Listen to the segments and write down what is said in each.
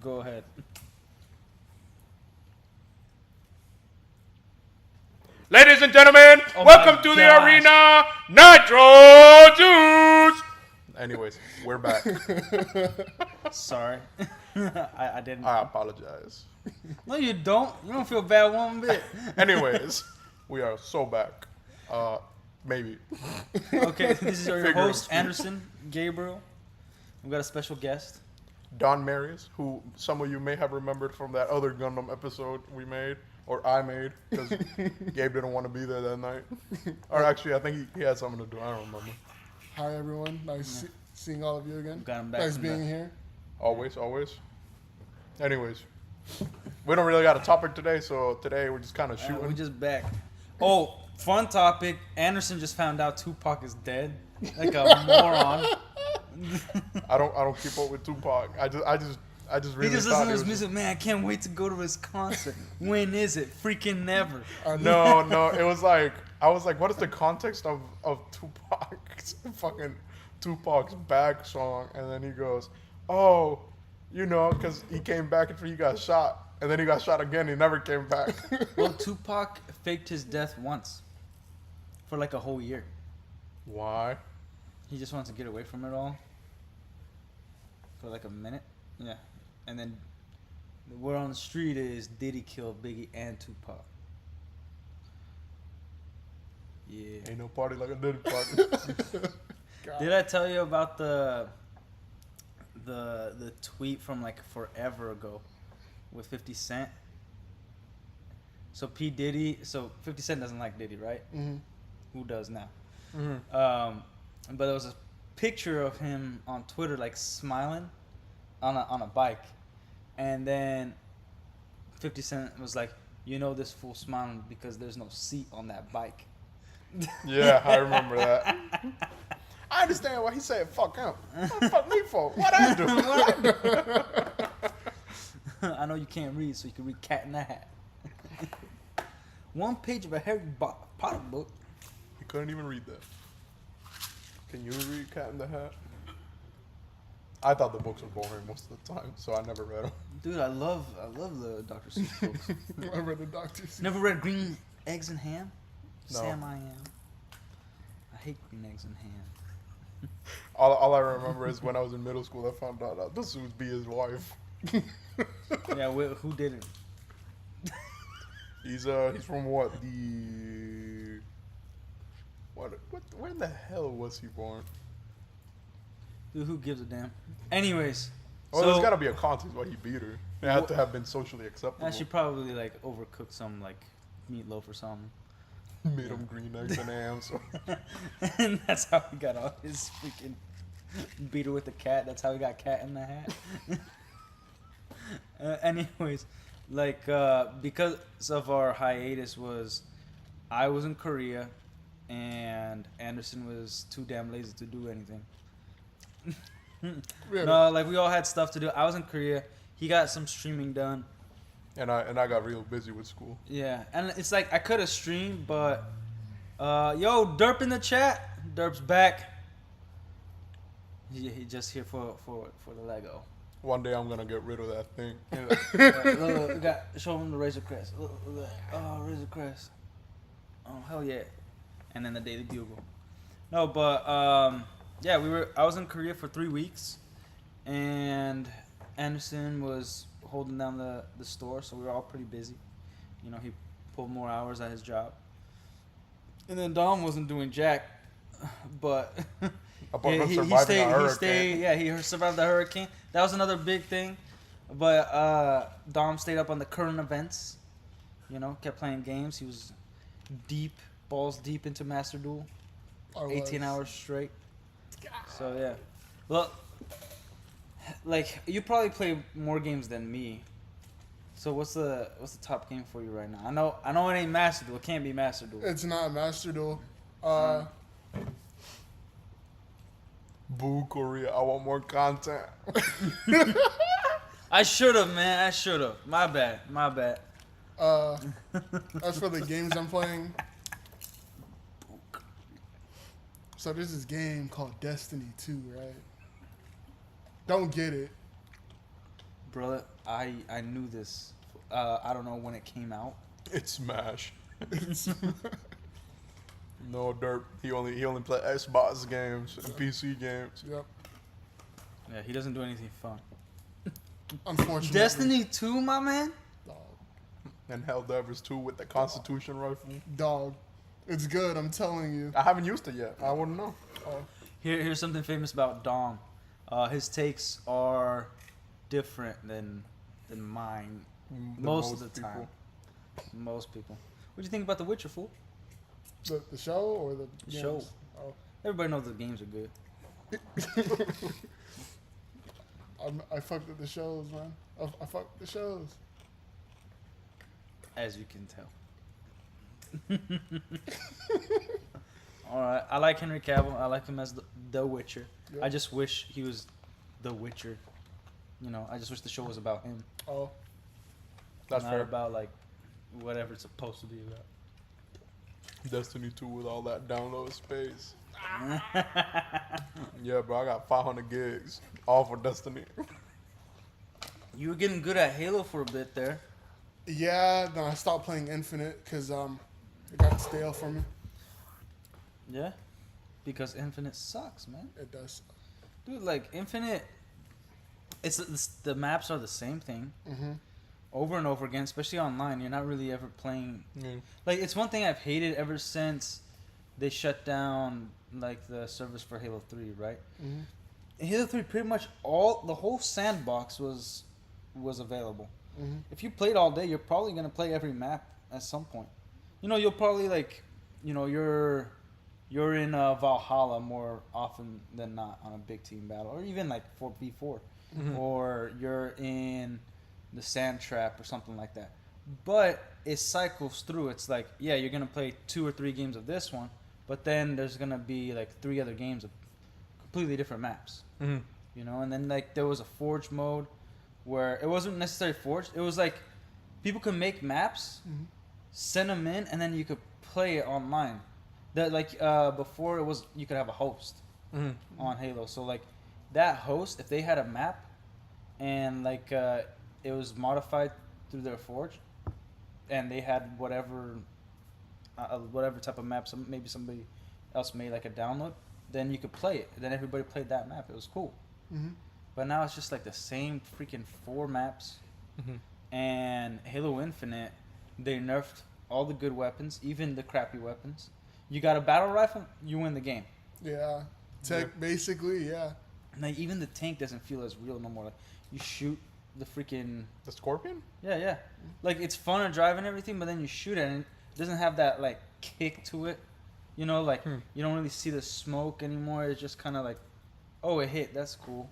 Go ahead. Ladies and gentlemen, Oh welcome my to the gosh. arena, Nitro Juice. Anyways, we're back. Sorry. I didn't. I apologize. No, you don't. You don't feel bad one bit. Anyways, we are so back. Maybe. Okay, this is your Figure of host, speech. Anderson Gabriel. We've got a special guest. Don Marius, who some of you may have remembered from that other Gundam episode we made, or I made, because Gabe didn't want to be there that night. Or actually, I think he had something to do. I don't remember. Hi everyone, nice seeing all of you again. Got him back Nice from being the- here. Always, always. Anyways, we don't really got a topic today, so today we're just kind of shooting. We just back. Oh, fun topic. Anderson just found out Tupac is dead. Like a moron. I don't keep up with Tupac. I just He really just thought listened to it his was music. Man, I can't wait to go to his concert. When is it? Freaking never. No, it was like I was like, what is the context of Tupac's fucking Tupac's back song? And then he goes, oh, you know, because he came back after he got shot, and then he got shot again. He never came back. Well, Tupac faked his death once. For like a whole year. Why? He just wants to get away from it all. For like a minute. Yeah. And then the word on the street is Diddy killed Biggie and Tupac. Yeah. Ain't no party like a Diddy party. Did I tell you about the tweet from like forever ago with 50 Cent? So P. Diddy, so 50 Cent doesn't like Diddy, right? Mm-hmm. Who does now? Mhm. But there was a picture of him on Twitter like smiling on a bike, and then 50 Cent was like, you know, this fool smiling because there's no seat on that bike. Yeah, I remember that. I understand why he said fuck him. Fuck me for what I do. I know you can't read, so you can read Cat in the Hat. One page of a Harry Potter book. He couldn't even read that. Can you read Cat in the Hat? I thought the books were boring most of the time, so I never read them. Dude, I love the Dr. Seuss books. I read the doctor's. Never read Green Eggs and Ham? No. Sam I am. I hate green eggs and ham. All I remember is when I was in middle school, I found out that this would be his wife. Yeah, who did it? He's from what where in the hell was he born? Dude, who gives a damn? Anyways, Well, so there's gotta be a context why he beat her. It had to have been socially acceptable. she probably like overcooked some like meatloaf or something. Made him green eggs and hams. And that's how he got all his freaking beater with the cat. That's how he got Cat in the Hat. Anyways, like because of our hiatus was I was in Korea and Anderson was too damn lazy to do anything. Really? No, like we all had stuff to do. I was in Korea. He got some streaming done. and I got real busy with school. Yeah, and it's like I could have streamed, but yo, Derp in the chat. Derp's back. He just here for the Lego. One day I'm gonna get rid of that thing. Look, we got show him the Razor Crest. Look, oh, Razor Crest. Oh hell yeah! And then the Daily Bugle. No, but yeah, I was in Korea for 3 weeks, and Anderson was holding down the store, so we were all pretty busy. You know, he pulled more hours at his job. And then Dom wasn't doing jack, but Apart from surviving a hurricane. he survived the hurricane. That was another big thing. But Dom stayed up on the current events. You know, kept playing games. He was balls deep into Master Duel. 18 hours straight. So yeah. Well, like you probably play more games than me. So what's the top game for you right now? I know it ain't Master Duel. It can't be Master Duel. It's not Master Duel. Boo Korea, I want more content. I should have, man. I should have. My bad. As for the games I'm playing, so there's this game called Destiny 2, right? Don't get it. brother, I knew this. I don't know when it came out. It's Smash. No dirt. He only play Xbox games and PC games. Yep. Yeah, he doesn't do anything fun. Unfortunately. Destiny 2, my man. Dog. And Helldivers 2 with the Constitution rifle. Dog. It's good. I'm telling you. I haven't used it yet. I wouldn't know. Oh, Here's something famous about Dom. His takes are different than mine Than most of the people. time. Most people. What do you think about The Witcher, fool? the show or the games? Show. Oh. Everybody knows the games are good. I fucked with the shows, man. I fucked with the shows. As you can tell. All right, I like Henry Cavill. I like him as the Witcher. Yep. I just wish he was the Witcher. You know, I just wish the show was about him, Oh, That's not fair. about like whatever it's supposed to be about. Destiny 2 with all that download space. Yeah, bro, I got 500 gigs all for Destiny. You were getting good at Halo for a bit there. yeah. Then I stopped playing Infinite because it got stale for me. Yeah, because Infinite sucks, man. It does. Dude, like Infinite, the maps are the same thing Mm-hmm. over and over again, especially online. You're not really ever playing. Yeah. Like it's one thing I've hated ever since they shut down like the service for Halo 3, right? Mm-hmm. Halo 3 pretty much the whole sandbox was available. Mm-hmm. If you played all day, you're probably gonna play every map at some point. You know, you'll probably like, you know, you're in Valhalla more often than not on a big team battle, or even like 4v4, Mhm. or you're in the sand trap or something like that. But it cycles through. It's like, yeah, you're gonna play 2 or 3 games of this one, but then there's gonna be like 3 other games of completely different maps. Mm-hmm. You know, and then like there was a forge mode where it wasn't necessarily forged. It was like people could make maps, Mm-hmm. send them in, and then you could play it online. That like before it was you could have a host Mm-hmm. on Halo. So like that host, if they had a map and like it was modified through their forge, and they had whatever type of map, maybe somebody else made like a download, then you could play it. Then everybody played that map. It was cool. Mm-hmm. But now it's just like the same freaking 4 maps. Mm-hmm. And Halo Infinite, they nerfed all the good weapons, even the crappy weapons. You got a battle rifle, you win the game. Yeah. Tech, basically, yeah. Like even the tank doesn't feel as real no more. Like you shoot the freaking The Scorpion? yeah. Like it's fun to drive and everything, but then you shoot it and it doesn't have that like kick to it. You know, like you don't really see the smoke anymore. It's just kind of like, oh, it hit. That's cool.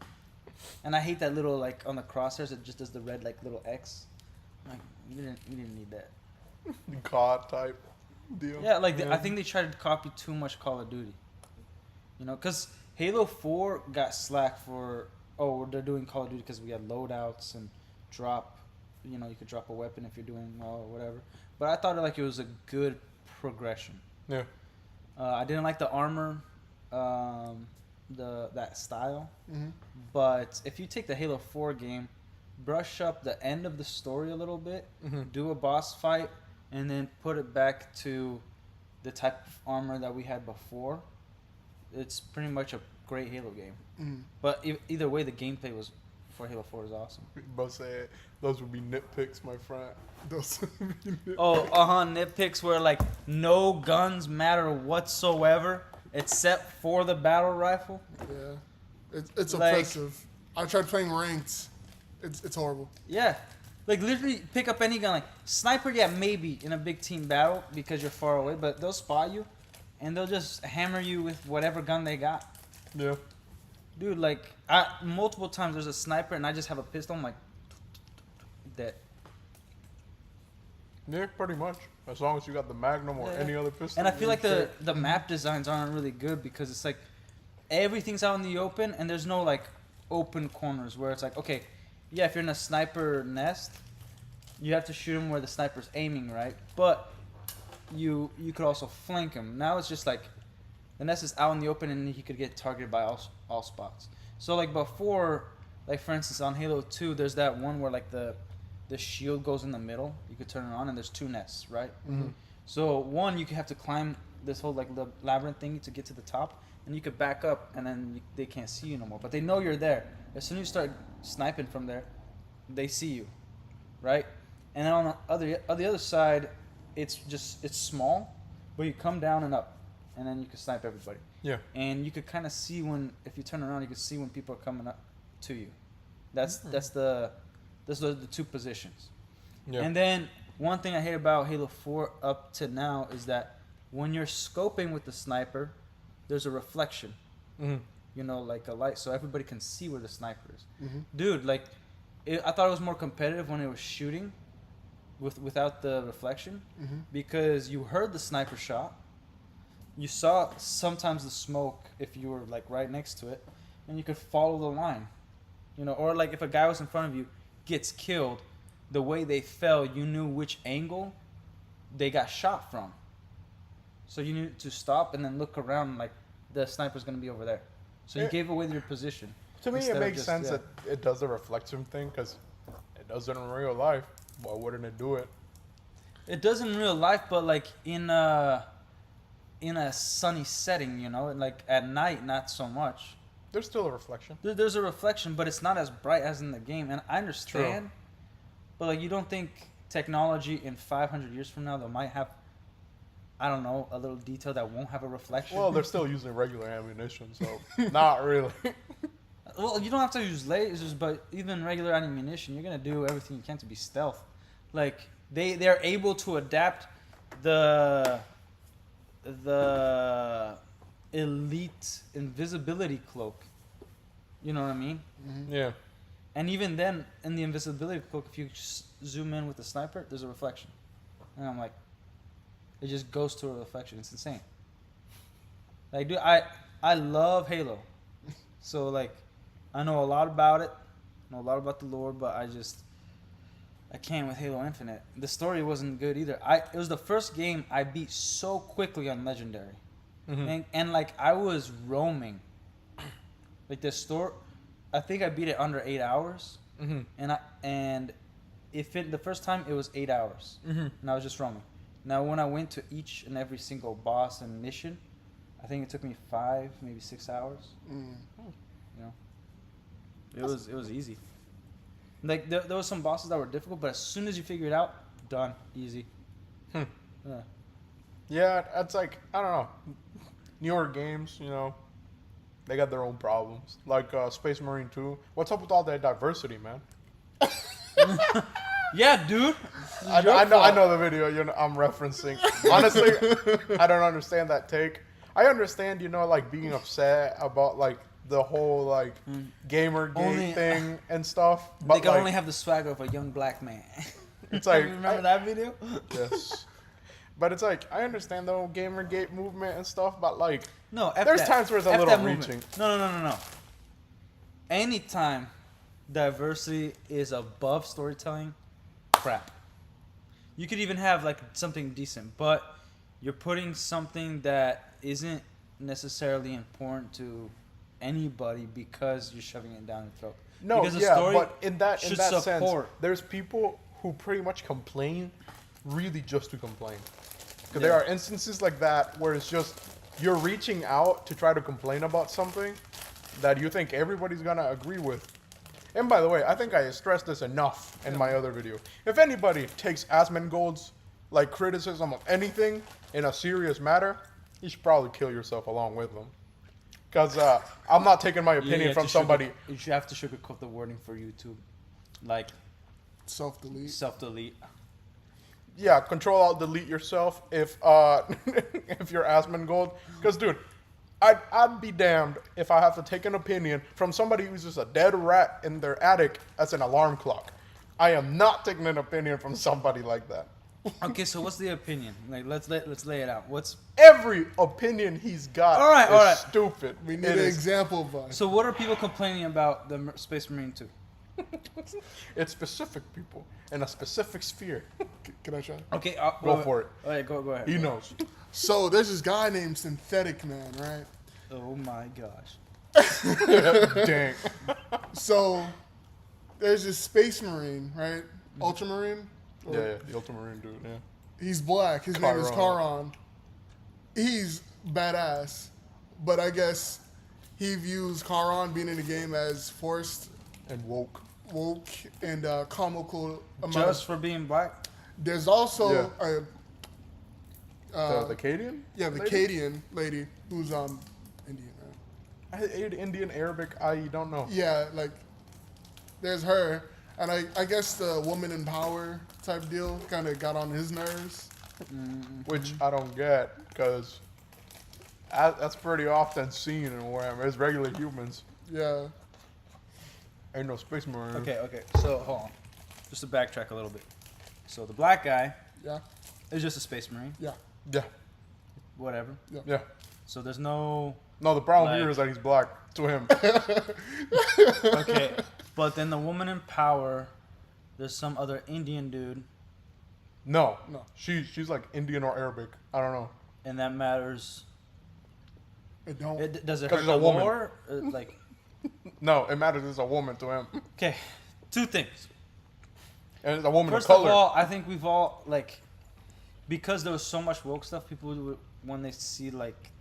And I hate that little like on the crosshairs. It just does the red like little X. Like you didn't need that. COD type deal. Yeah, like I think they tried to copy too much Call of Duty. You know, because Halo 4 got slack for, oh, they're doing Call of Duty because we had loadouts and drop, you know, you could drop a weapon if you're doing well or whatever. But I thought it was a good progression. Yeah. I didn't like the armor, that style. Mm-hmm. But if you take the Halo 4 game, brush up the end of the story a little bit, Mm-hmm. do a boss fight, and then put it back to the type of armor that we had before, it's pretty much a great Halo game. Mm. But either way, the gameplay was for Halo 4 is awesome. Both said those would be nitpicks, my friend. Those. Oh, nitpicks where like no guns matter whatsoever except for the battle rifle. Yeah. It's Like- oppressive. I tried playing ranked. It's horrible. Yeah. Like literally pick up any gun. Like sniper, yeah, maybe in a big team battle because you're far away, but they'll spot you and they'll just hammer you with whatever gun they got. Yeah. Dude, like multiple times there's a sniper and I just have a pistol. I'm like, dead. Yeah, pretty much. As long as you got the Magnum or Yeah. any other pistol. And I feel you're like the straight. map designs aren't really good because it's like everything's out in the open and there's no like open corners where it's like, okay, yeah, if you're in a sniper nest, you have to shoot him where the sniper's aiming, right? But you could also flank him. Now it's just like the nest is out in the open and he could get targeted by all spots. So like before, like for instance on Halo 2, there's that one where like the shield goes in the middle. You could turn it on, and there's 2 nests, right? Mm-hmm. So one, you could have to climb this whole like the labyrinth thingy to get to the top, and you could back up, and then they can't see you no more. But they know you're there. As soon as you start sniping from there, they see you, right? And then on the other side, it's small, but you come down and up, and then you can snipe everybody. Yeah. And you could kind of see if you turn around, you can see when people are coming up to you. That's the 2 positions. Yeah. And then one thing I hate about Halo 4 up to now is that when you're scoping with the sniper, there's a reflection. Mm-hmm. You know, like a light, so everybody can see where the sniper is. Mm-hmm. Dude, like, I thought it was more competitive when it was shooting without the reflection, Mm-hmm. because you heard the sniper shot, you saw sometimes the smoke if you were like right next to it, and you could follow the line. You know, or like if a guy was in front of you, gets killed, the way they fell, you knew which angle they got shot from. So you knew to stop and then look around, like the sniper's gonna be over there. So you Yeah. gave away your position. To me, Instead it of makes just- sense yeah. that it does the reflection thing because it does it in real life. Why wouldn't it do it? It does in real life, but like in a sunny setting, you know, like at night, not so much. There's still a reflection. There's a reflection, but it's not as bright as in the game, and I understand. But like, you don't think technology in 500 years from now they might have, I don't know, a little detail that won't have a reflection? Well, they're still using regular ammunition, so not really. Well, you don't have to use lasers, but even regular ammunition, you're gonna do everything you can to be stealth. Like they're able to adapt the elite invisibility cloak. You know what I mean? Yeah. And even then, in the invisibility cloak, if you zoom in with the sniper, there's a reflection. And I'm like, it just goes to a reflection. It's insane. Like, dude, I love Halo. So, like, I know a lot about it. Know a lot about the lore, but I can't with Halo Infinite. The story wasn't good either. It was the first game I beat so quickly on Legendary. Mm-hmm. And like, I was roaming. Like, I think I beat it under 8 hours. Mm-hmm. And the first time it was 8 hours, Mm-hmm. and I was just roaming. Now when I went to each and every single boss and mission, I think it took me 5, maybe 6 hours. Mm. You know, it was easy. Like there was some bosses that were difficult, but as soon as you figure it out, done, easy. Hmm. Yeah. Yeah, it's like, I don't know. Newer games, you know, they got their own problems. Like Space Marine 2. What's up with all that diversity, man? Yeah, dude. I know the video I'm referencing. Honestly, I don't understand that take. I understand, you know, like being upset about like the whole like Gamergate Only- thing and stuff. But They can like, only have the swagger of a young black man. it's like Remember that video? Yes. But it's like I understand the whole Gamergate movement and stuff, but like No, F there's that. times where it's a F little that movement. reaching. No. Anytime diversity is above storytelling, crap. You could even have like something decent, but you're putting something that isn't necessarily important to anybody because you're shoving it down your throat. No, because the yeah, story but in that should sense, support. there's people who pretty much complain really just to complain. Because Yeah. there are instances like that where it's just you're reaching out to try to complain about something that you think everybody's gonna agree with. And by the way, I think I stressed this enough in my other video. If anybody takes Asmongold's like criticism of anything in a serious matter, you should probably kill yourself along with them. Because I'm not taking my You opinion have from to somebody. You should have to sugarcoat the wording for YouTube, like Self-delete. self-delete. Yeah, control alt delete yourself if if you're Asmongold. Because dude, I'd be damned if I have to take an opinion from somebody who's just a dead rat in their attic as an alarm clock. I am not taking an opinion from somebody like that. Okay, so what's the opinion? Like, let's lay it out. What's Every opinion he's got All right, is all right. stupid. We need It an is- example, Vine. so? What are people complaining about the Space Marine 2? It's specific people in a specific sphere. Can I try? Okay, Go for it. All right, go ahead. He knows. So there's this guy named Synthetic Man, right? Oh my gosh. Dang. So there's this space marine, right? Ultramarine. Or- Yeah, the Ultramarine dude. Yeah. He's black. His name is Chiron. Charon. He's badass, but I guess he views Charon being in the game as forced, And woke. woke, and comical. Amount Just of, for being black. there's also Yeah. The Cadian? the lady? Cadian lady who's Indian. Right? Indian, Arabic, I don't know. Yeah, like there's her, and I guess the woman in power type deal kind of got on his nerves. Which I don't get, because that's pretty often seen in Warhammer. It's regular humans. Yeah. Ain't no space marine. Okay. So hold on, just to backtrack a little bit. So the black guy Yeah. is just a space marine, Yeah. Yeah. whatever. Yeah. So there's no No, the problem Like- here is that he's black to him. okay, but then the woman in power, there's some other Indian dude, No. No. She's like Indian or Arabic. I don't know. and that matters. It don't. Does it 'Cause hurt it's a the woman. war? Like, No, it matters it's a woman to him. okay, two things. And it's a woman First of of color. all, I think we've all like, because there was so much woke stuff. People when they see like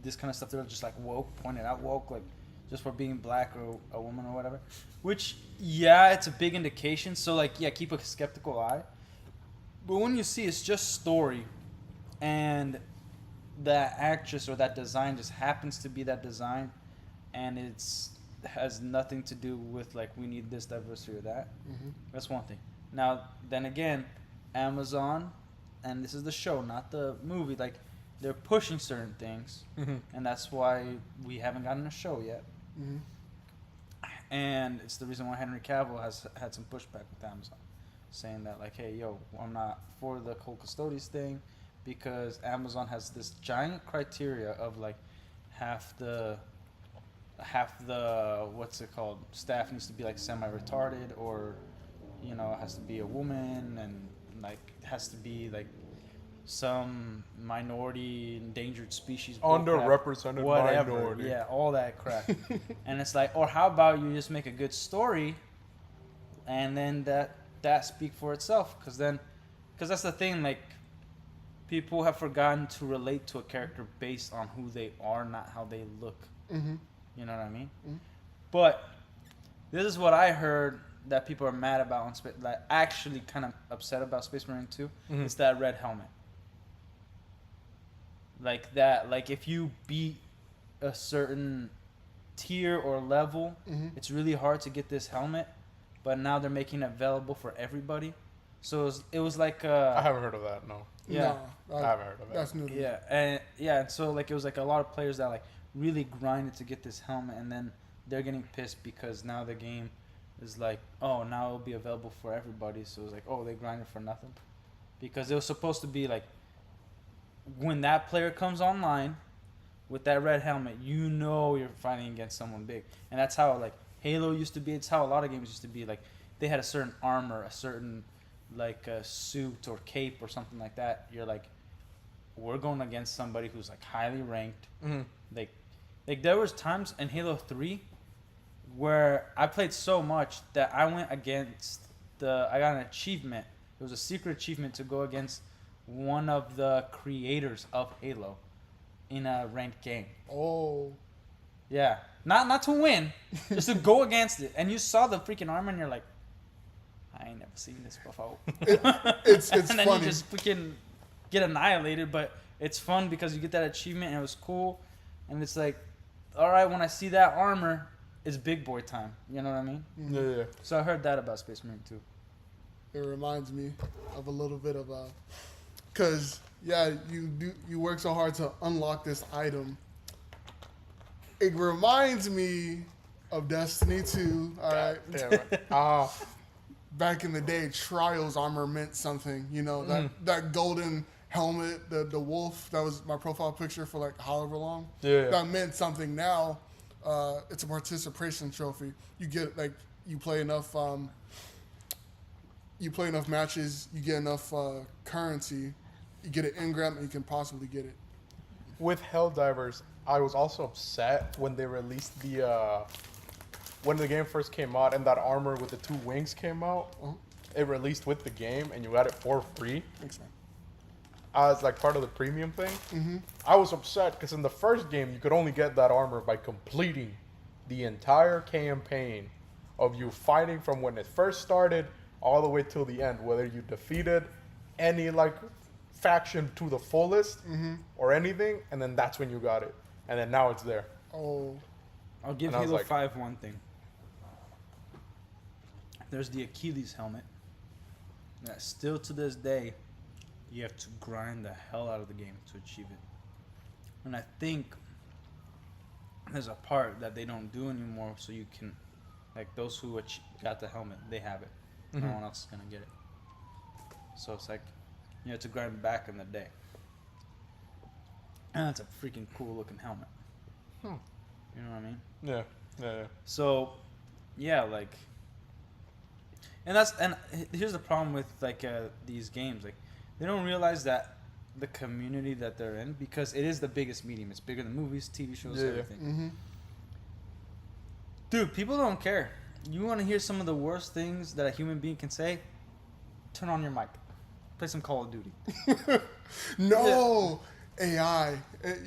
this kind of stuff, they're just like woke, pointed out woke, like just for being black or a woman or whatever. Which yeah, it's a big indication. So like yeah, keep a skeptical eye. But when you see it's just story, and that actress or that design just happens to be that design, and it's has nothing to do with like we need this diversity or that. Mhm. That's one thing. Now then again, Amazon, and this is the show, not the movie. Like they're pushing certain things, Mhm. and that's why we haven't gotten a show yet. Mhm. And it's the reason why Henry Cavill has had some pushback with Amazon, saying that like, hey, yo, I'm not for the Cole Custodes thing, because Amazon has this giant criteria of like half the what's it called, staff needs to be like semi-retarded, or you know, it has to be a woman, and like has to be like some minority endangered species bullcrap, Underrepresented whatever. minority. Yeah, all that crap. And it's like, or how about you just make a good story, and then that speak for itself, because that's the thing, like people have forgotten to relate to a character based on who they are, not how they look. Mhm. You know what I mean? Mhm. But this is what I heard that people are mad about on Space, like actually kind of upset about Space Marine 2. Mhm. It's that red helmet. Like that, like if you beat a certain tier or level, Mhm. it's really hard to get this helmet. But now they're making it available for everybody. So it was like I haven't heard of that, no. yeah. No, I haven't heard of it. That's new to me. and so like it was like a lot of players that like really grinded to get this helmet, and then they're getting pissed because now the game is like, oh, now it'll be available for everybody. So it was like, oh, they grinded for nothing, because it was supposed to be like when that player comes online with that red helmet, you know you're fighting against someone big. And that's how like Halo used to be. It's how a lot of games used to be. Like they had a certain armor, a certain like a suit or cape or something like that. You're like, we're going against somebody who's like highly ranked. Mm-hmm. Like there was times in Halo 3 where I played so much that I went against I got an achievement. It was a secret achievement to go against one of the creators of Halo in a ranked game. Oh. Yeah. Not to win, just to go against it. And you saw the freaking armor and you're like, I ain't never seen this before. It's and then funny. you just freaking get annihilated, but it's fun because you get that achievement and it was cool. And it's like, all right, when I see that armor, it's big boy time. You know what I mean? Yeah. So I heard that about Space Marine 2. It reminds me of a little bit of cause yeah, you work so hard to unlock this item. It reminds me of Destiny 2. All right. Damn it. Back in the day, Trials armor meant something. You know, that golden helmet, the wolf, that was my profile picture for like however long. Yeah. That meant something. Now, it's a participation trophy. You get like you play enough matches, you get enough currency, you get an engram, and you can possibly get it. With Helldivers, I was also upset when they released the when the game first came out and that armor with the 2 wings came out, it released with the game and you got it for free. Thanks, man. As like part of the premium thing. I was upset because in the first game you could only get that armor by completing the entire campaign of you fighting from when it first started all the way till the end, whether you defeated any like faction to the fullest or anything, and then that's when you got it, and then now it's there. Oh, I'll give And I was Halo like- 5 one thing. There's the Achilles helmet. That still to this day, you have to grind the hell out of the game to achieve it. And I think there's a part that they don't do anymore, so you can, like those who got the helmet, they have it. No one else is gonna get it. So it's like you have to grind back in the day. And that's a freaking cool looking helmet. You know what I mean? Yeah. So, yeah, like, and here's the problem with like these games, like they don't realize that the community that they're in, because it is the biggest medium. It's bigger than movies, TV shows, Yeah. everything. Dude, people don't care. You want to hear some of the worst things that a human being can say? Turn on your mic, play some Call of Duty. no. AI.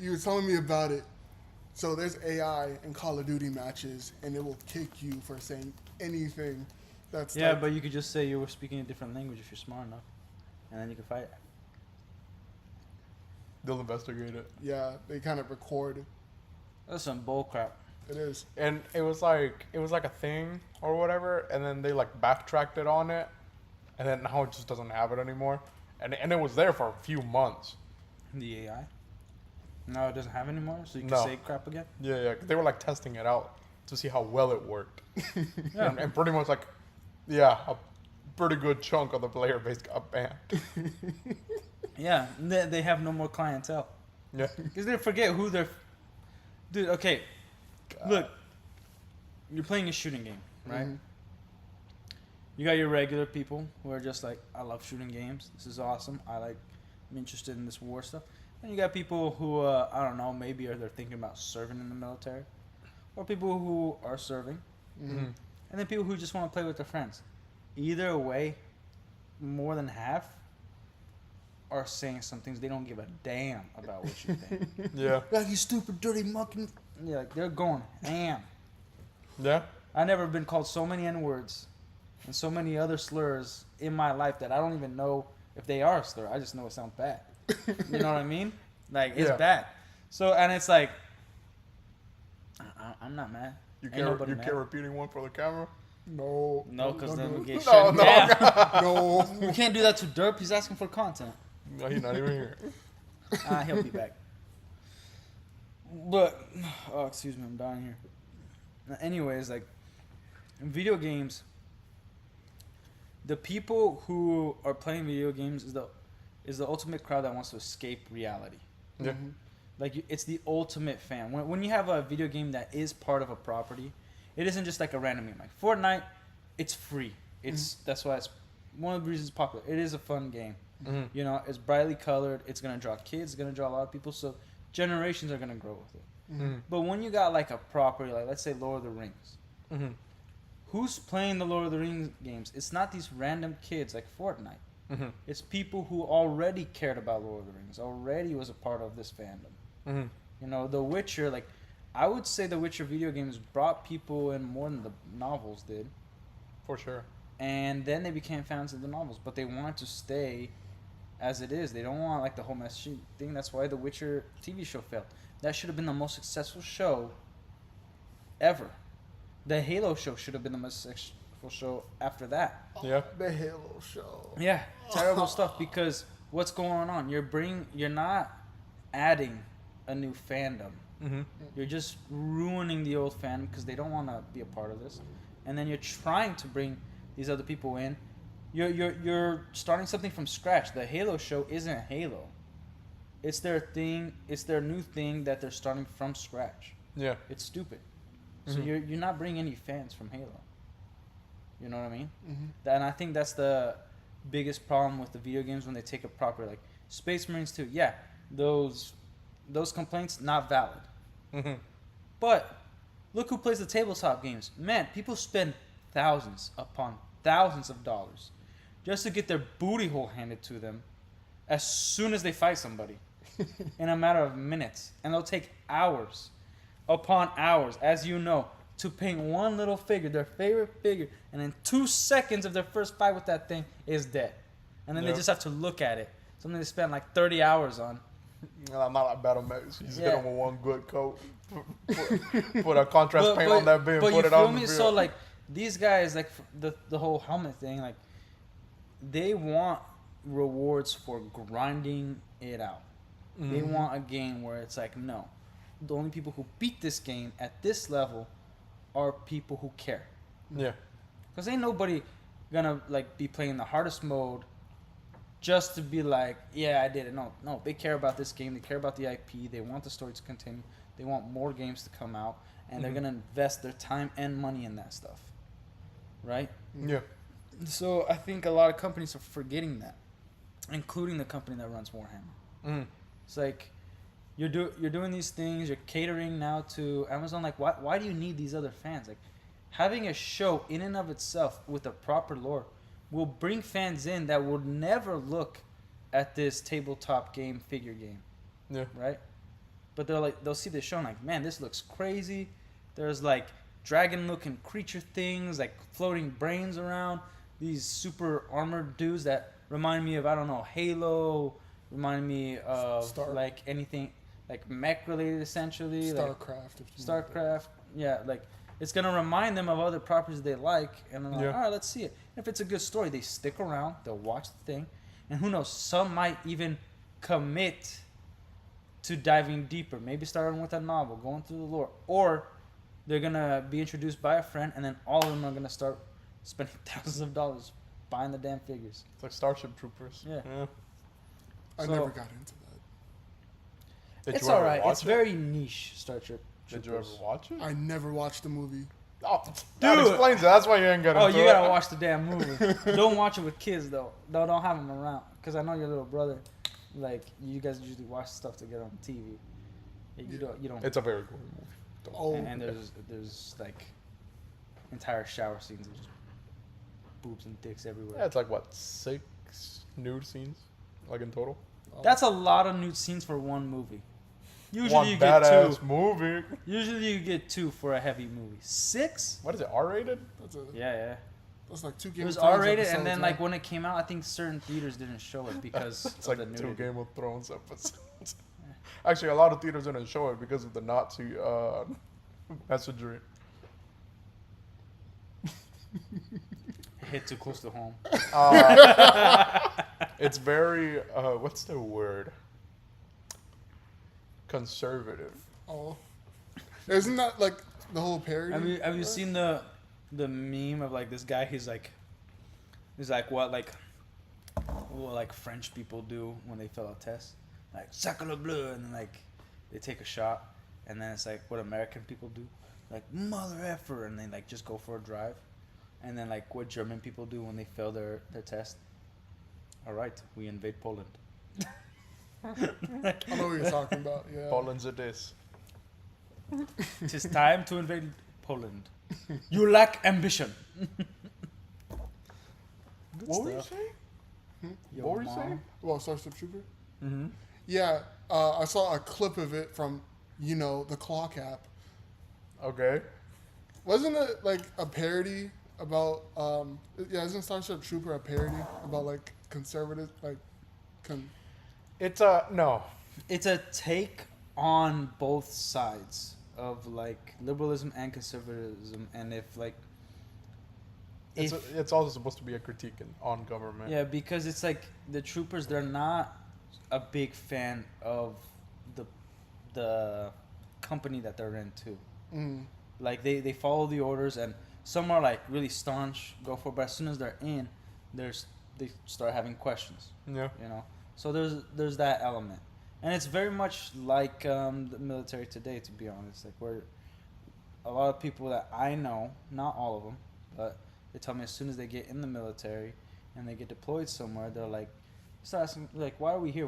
You were telling me about it. So there's AI in Call of Duty matches, and it will kick you for saying anything. That's Yeah, like, but you could just say you were speaking a different language if you're smart enough, and then you can fight it. They'll investigate it. yeah, they kind of record. That's some bull crap. It is. And it was like a thing or whatever, and then they like backtracked it on it, and then now it just doesn't have it anymore. And it was there for a few months. The AI? No, it doesn't have anymore, so you can No. say crap again? Yeah. They were like testing it out to see how well it worked. Yeah. And pretty much like, yeah, a pretty good chunk of the player base got banned. Yeah, they have no more clientele. Yeah. Because they forget who they're... Dude, okay, look, you're playing a shooting game, right? You got your regular people who are just like, I love shooting games. This is awesome. I'm interested in this war stuff. And you got people who, I don't know, maybe they're thinking about serving in the military. Or people who are serving. And then people who just want to play with their friends. Either way, more than half are saying some things they don't give a damn about what you think. Yeah. Like, you stupid, dirty monkey. Yeah, like, they're going ham. Yeah. I've never been called so many N-words and so many other slurs in my life that I don't even know if they are a slur. I just know it sounds bad. You know what I mean? Like, it's Yeah. bad. So, and it's like, I'm not mad. You Ain't care nobody mad. repeating one for the camera? No. No, because then we get No, shut no, down. No. You can't do that to Derp. He's asking for content. No, he's not even here. He'll be back. But, oh, excuse me, I'm dying here. Anyways, like, in video games, the people who are playing video games is the ultimate crowd that wants to escape reality. Yeah. Like, it's the ultimate fan. When you have a video game that is part of a property, it isn't just like a random game. Like Fortnite, it's free. That's why it's one of the reasons it's popular. It is a fun game. You know, it's brightly colored. It's gonna draw kids. It's gonna draw a lot of people. So generations are gonna grow with it. But when you got like a property, like let's say Lord of the Rings, who's playing the Lord of the Rings games? It's not these random kids like Fortnite. It's people who already cared about Lord of the Rings, already was a part of this fandom. You know, The Witcher, like, I would say The Witcher video games brought people in more than the novels did. For sure. And then they became fans of the novels, but they wanted to stay as it is. They don't want, like, the whole mess thing. That's why The Witcher TV show failed. That should have been the most successful show ever. The Halo show should have been the most successful show after that. Yeah. The Halo show. Yeah, terrible stuff, because what's going on? You're not adding a new fandom. You're just ruining the old fandom because they don't want to be a part of this, and then you're trying to bring these other people in. You're starting something from scratch. The Halo show isn't Halo. It's their thing. It's their new thing that they're starting from scratch. Yeah. It's stupid. So you're not bringing any fans from Halo. You know what I mean? And I think that's the biggest problem with the video games when they take a proper, like Space Marines 2. Yeah, those complaints not valid. But Look who plays the tabletop games. Man, people spend thousands upon thousands of dollars just to get their booty hole handed to them as soon as they fight somebody in a matter of minutes. And they'll take hours upon hours, as you know, to paint one little figure, their favorite figure, and in 2 seconds of their first fight with that thing is dead. And then they Yep. just have to look at it. Something they spent like 30 hours on. Not like Battle Max. You just hit Yeah. him with one good coat. Put a contrast paint on that bit and but put you it on feel the me? bill. So like these guys, like the whole helmet thing, like they want rewards for grinding it out. They Mhm. want a game where it's like, no, the only people who beat this game at this level are people who care. Yeah. Cause ain't nobody gonna like be playing the hardest mode just to be like, yeah, I did it. No, they care about this game. They care about the IP. They want the story to continue. They want more games to come out, and they're Mhm. gonna invest their time and money in that stuff, right? Yeah. So I think a lot of companies are forgetting that, including the company that runs Warhammer. Mm. It's like you're doing these things. You're catering now to Amazon. Like, why do you need these other fans? Like, having a show in and of itself with a proper lore will bring fans in that would never look at this tabletop game figure game, Yeah. right? But they'll see this show and like, man, this looks crazy. There's like dragon-looking creature things, like floating brains around. These super armored dudes that remind me of, I don't know, Halo. Remind me of Star- like anything like mech related, essentially. Like StarCraft. If you StarCraft. Yeah, like it's gonna remind them of other properties they like, and they're like, Yeah. all right, let's see it. If it's a good story, they stick around. They'll watch the thing, and who knows? Some might even commit to diving deeper. Maybe starting with a novel, going through the lore, or they're gonna be introduced by a friend, and then all of them are gonna start spending thousands of dollars buying the damn figures. It's like Starship Troopers. Yeah. I So- never got into that. Did It's you ever all right. watch It's it? very niche, Star Trek. Did you ever Troopers. watch it? I never watched the movie. Oh, that Dude. explains it. That's why you ain't got Oh, into you it. gotta watch the damn movie. Don't watch it with kids though. Don't have them around, cause I know your little brother. Like you guys usually watch stuff together on TV. You don't. It's a very good movie. Oh, and there's like entire shower scenes of just boobs and dicks everywhere. Yeah, it's like what, 6 nude scenes, like in total. That's a lot of nude scenes for one movie. Usually One you get badass two. movie. Usually you get 2 for a heavy movie. 6? What is it? R-rated? Yeah. that's like 2 It Game was of Thrones R-rated, episodes, and then right? like when it came out, I think certain theaters didn't show it because It's of like the 2 nudity. Game of Thrones episodes. Actually, a lot of theaters didn't show it because of the Nazi messagery. Hit too close to home. It's very, what's the word? Conservative. Oh, isn't that like the whole parody? Have you seen the meme of like this guy? He's like what French people do when they fill out tests, like sacre bleu, and then like they take a shot, and then it's like what American people do, like mother effer, and they like just go for a drive, and then like what German people do when they fail their test. All right, we invade Poland. I know what you're talking about. Yeah. Poland's it is. Tis time to invade Poland. You lack ambition. What were you stuff. saying? Yo, What were you Mom. saying? Well, Starship Trooper. Mm-hmm. Yeah, I saw a clip of it from the Clock app. Okay. Wasn't it like a parody about? Isn't Starship Trooper a parody about like conservative It's no. It's a take on both sides of like liberalism and conservatism, and if like It's also supposed to be a critique on government. yeah, because it's like the troopers, they're not a big fan of the company that they're in too. Like they follow the orders, and some are like really staunch, go for it, but as soon as they're in, they start having questions. Yeah. You know, so there's that element, and it's very much like the military today, to be honest. Like where a lot of people that I know, not all of them, but they tell me as soon as they get in the military and they get deployed somewhere, they're like, start asking like, why are we here?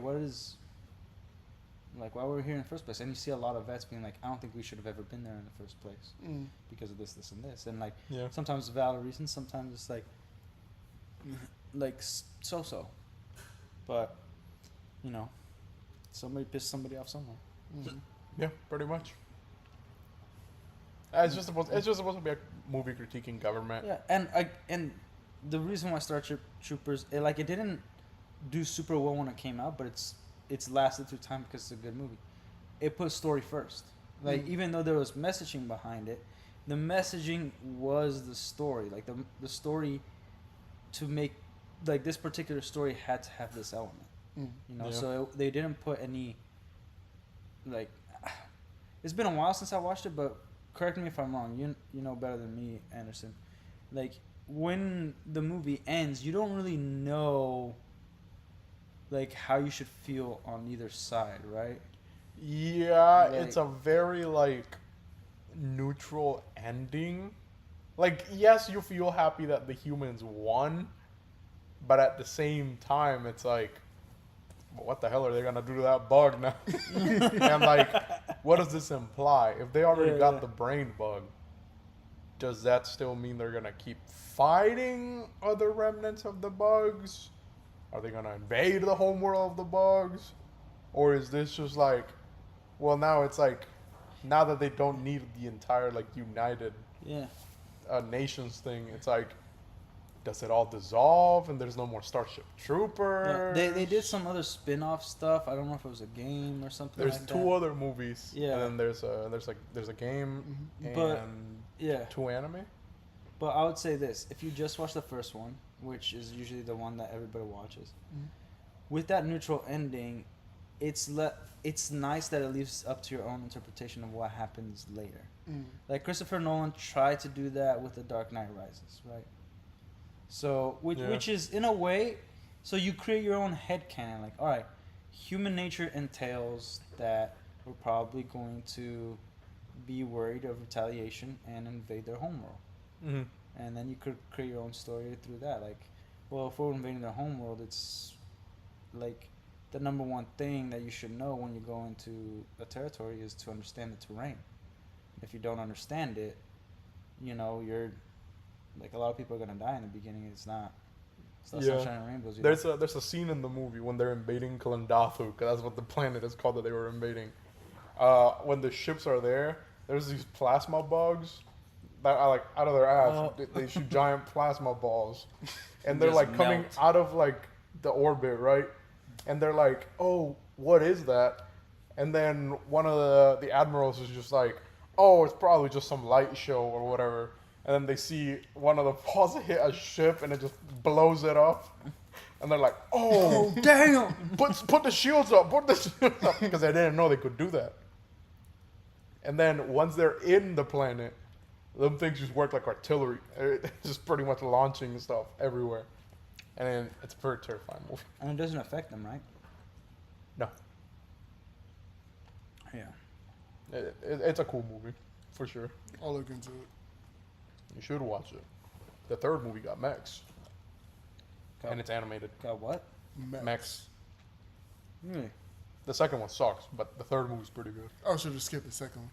Like, why were we here in the first place? And you see a lot of vets being like, I don't think we should have ever been there in the first place Mm. because of this, this, and this. And like, Yeah. sometimes it's valid reasons, sometimes it's like so. But you know, somebody pissed somebody off somewhere. Mhm. Yeah, pretty much. It's just supposed to be a movie critiquing government. Yeah, and the reason why Troopers it didn't do super well when it came out, but it's lasted through time because it's a good movie. It put story first. Like even though there was messaging behind it, the messaging was the story. Like the story to make like this particular story had to have this element. Mm. You know, Yeah. so they didn't put any like. It's been a while since I watched it, but correct me if I'm wrong. You know better than me, Anderson. Like when the movie ends, you don't really know like how you should feel on either side, right? Yeah, Like- it's a very like neutral ending. Like, yes, you feel happy that the humans won, but at the same time, it's like, what the hell are they gonna do to that bug now? And like, what does this imply? If they already Yeah, got yeah. the brain bug, does that still mean they're gonna keep fighting other remnants of the bugs? Are they gonna invade the homeworld of the bugs? Or is this just like, well, now it's like, now that they don't need the entire like united Yeah. nations thing, it's like, does it all dissolve and there's no more Starship Yeah, Troopers? they did some other spin-off stuff. I don't know if it was a game or something. There's like two that. other movies. Yeah. And then there's a game But- and Yeah, two anime. but I would say this: if you just watch the first one, which is usually the one that everybody watches, Mhm. with that neutral ending, it's nice that it leaves up to your own interpretation of what happens later. Mm. Like Christopher Nolan tried to do that with The Dark Knight Rises, right? So, Yeah. which is in a way, so you create your own headcanon. Like, all right, human nature entails that we're probably going to be worried of retaliation and invade their homeworld. Mm-hmm. And then you could create your own story through that. Like, well, if we're invading their homeworld, it's like the number one thing that you should know when you go into a territory is to understand the terrain. If you don't understand it, you know, you're like a lot of people are gonna die in the beginning. It's not Yeah. sunshine and rainbows. You know? There's a scene in the movie when they're invading Kalandathu, because that's what the planet is called that they were invading. When the ships are there, there's these plasma bugs that are like out of their ass. Oh. They shoot giant plasma balls, and they're Just like coming melt. out of like the orbit, right? And they're like, "Oh, what is that?" And then one of the admirals is just like, "Oh, it's probably just some light show or whatever." And then they see one of the balls hit a ship and it just blows it up. And they're like, "Oh, damn! put the shields up, put the shields up," because they didn't know they could do that. And then once they're in the planet, them things just work like artillery. It's just pretty much launching stuff everywhere. And then it's a very terrifying movie. And it doesn't affect them, right? No, Yeah. it's a cool movie, for sure. I'll look into it. You should watch it. The third movie got mechs, Got, and it's animated. got what? Mechs. Really? The second one sucks, but the third movie's pretty good. I should have skipped the second one.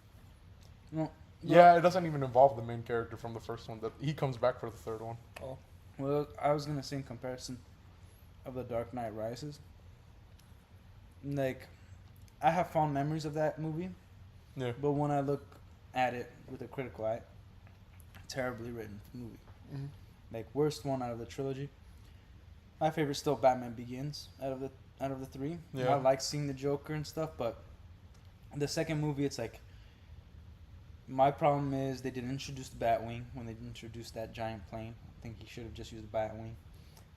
Well, Yeah, it doesn't even involve the main character from the first one. That he comes back for the third one. Oh, well, I was gonna say in comparison of The Dark Knight Rises. Like, I have fond memories of that movie, Yeah. but when I look at it with a critical eye, terribly written movie. mhm. Like worst one out of the trilogy. My favorite still Batman Begins out of the three. Yeah. I like seeing the Joker and stuff, but the second movie, it's like my problem is they didn't introduce the Batwing when they introduced that giant plane. I think he should have just used the Batwing.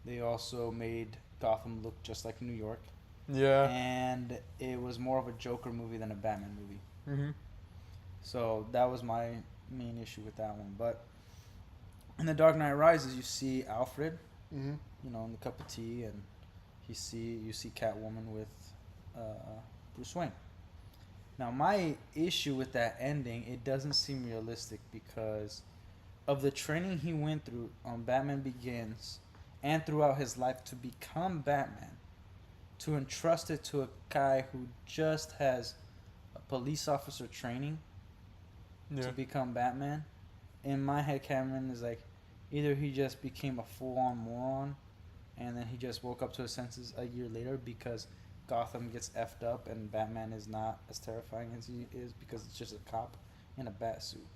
They also made Gotham look just like New York, Yeah. and it was more of a Joker movie than a Batman movie. Mm-hmm. So that was my main issue with that one. But in The Dark Knight Rises, you see Alfred, Mhm. you know, in the cup of tea, and you see Catwoman with Bruce Wayne. Now, my issue with that ending, it doesn't seem realistic because of the training he went through on Batman Begins and throughout his life to become Batman. to entrust it to a guy who just has a police officer training Yeah. to become Batman. In my head, Cameron is like, either he just became a full-on moron, and then he just woke up to his senses a year later because Gotham gets effed up and Batman is not as terrifying as he is because it's just a cop in a bat suit.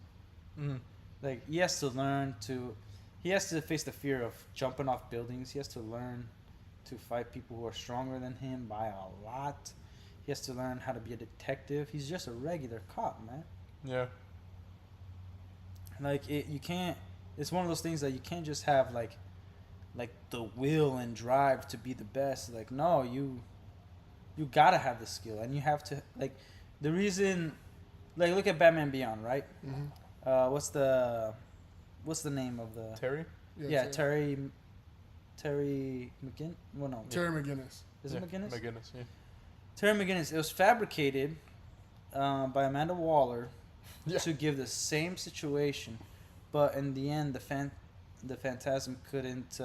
Mm. Like he has to face the fear of jumping off buildings. He has to learn to fight people who are stronger than him by a lot. He has to learn how to be a detective. He's just a regular cop, man. Yeah. Like you can't. It's one of those things that you can't just have like the will and drive to be the best. Like no, you gotta have the skill, and you have to like the reason. Like look at Batman Beyond, right? Mm-hmm. What's the name of the Terry? Yeah, Terry McGinn. Well, no, Terry McGinnis. is it McGinnis? McGinnis, yeah. Terry McGinnis. It was fabricated by Amanda Waller Yeah. to give the same situation, but in the end, the Phantasm couldn't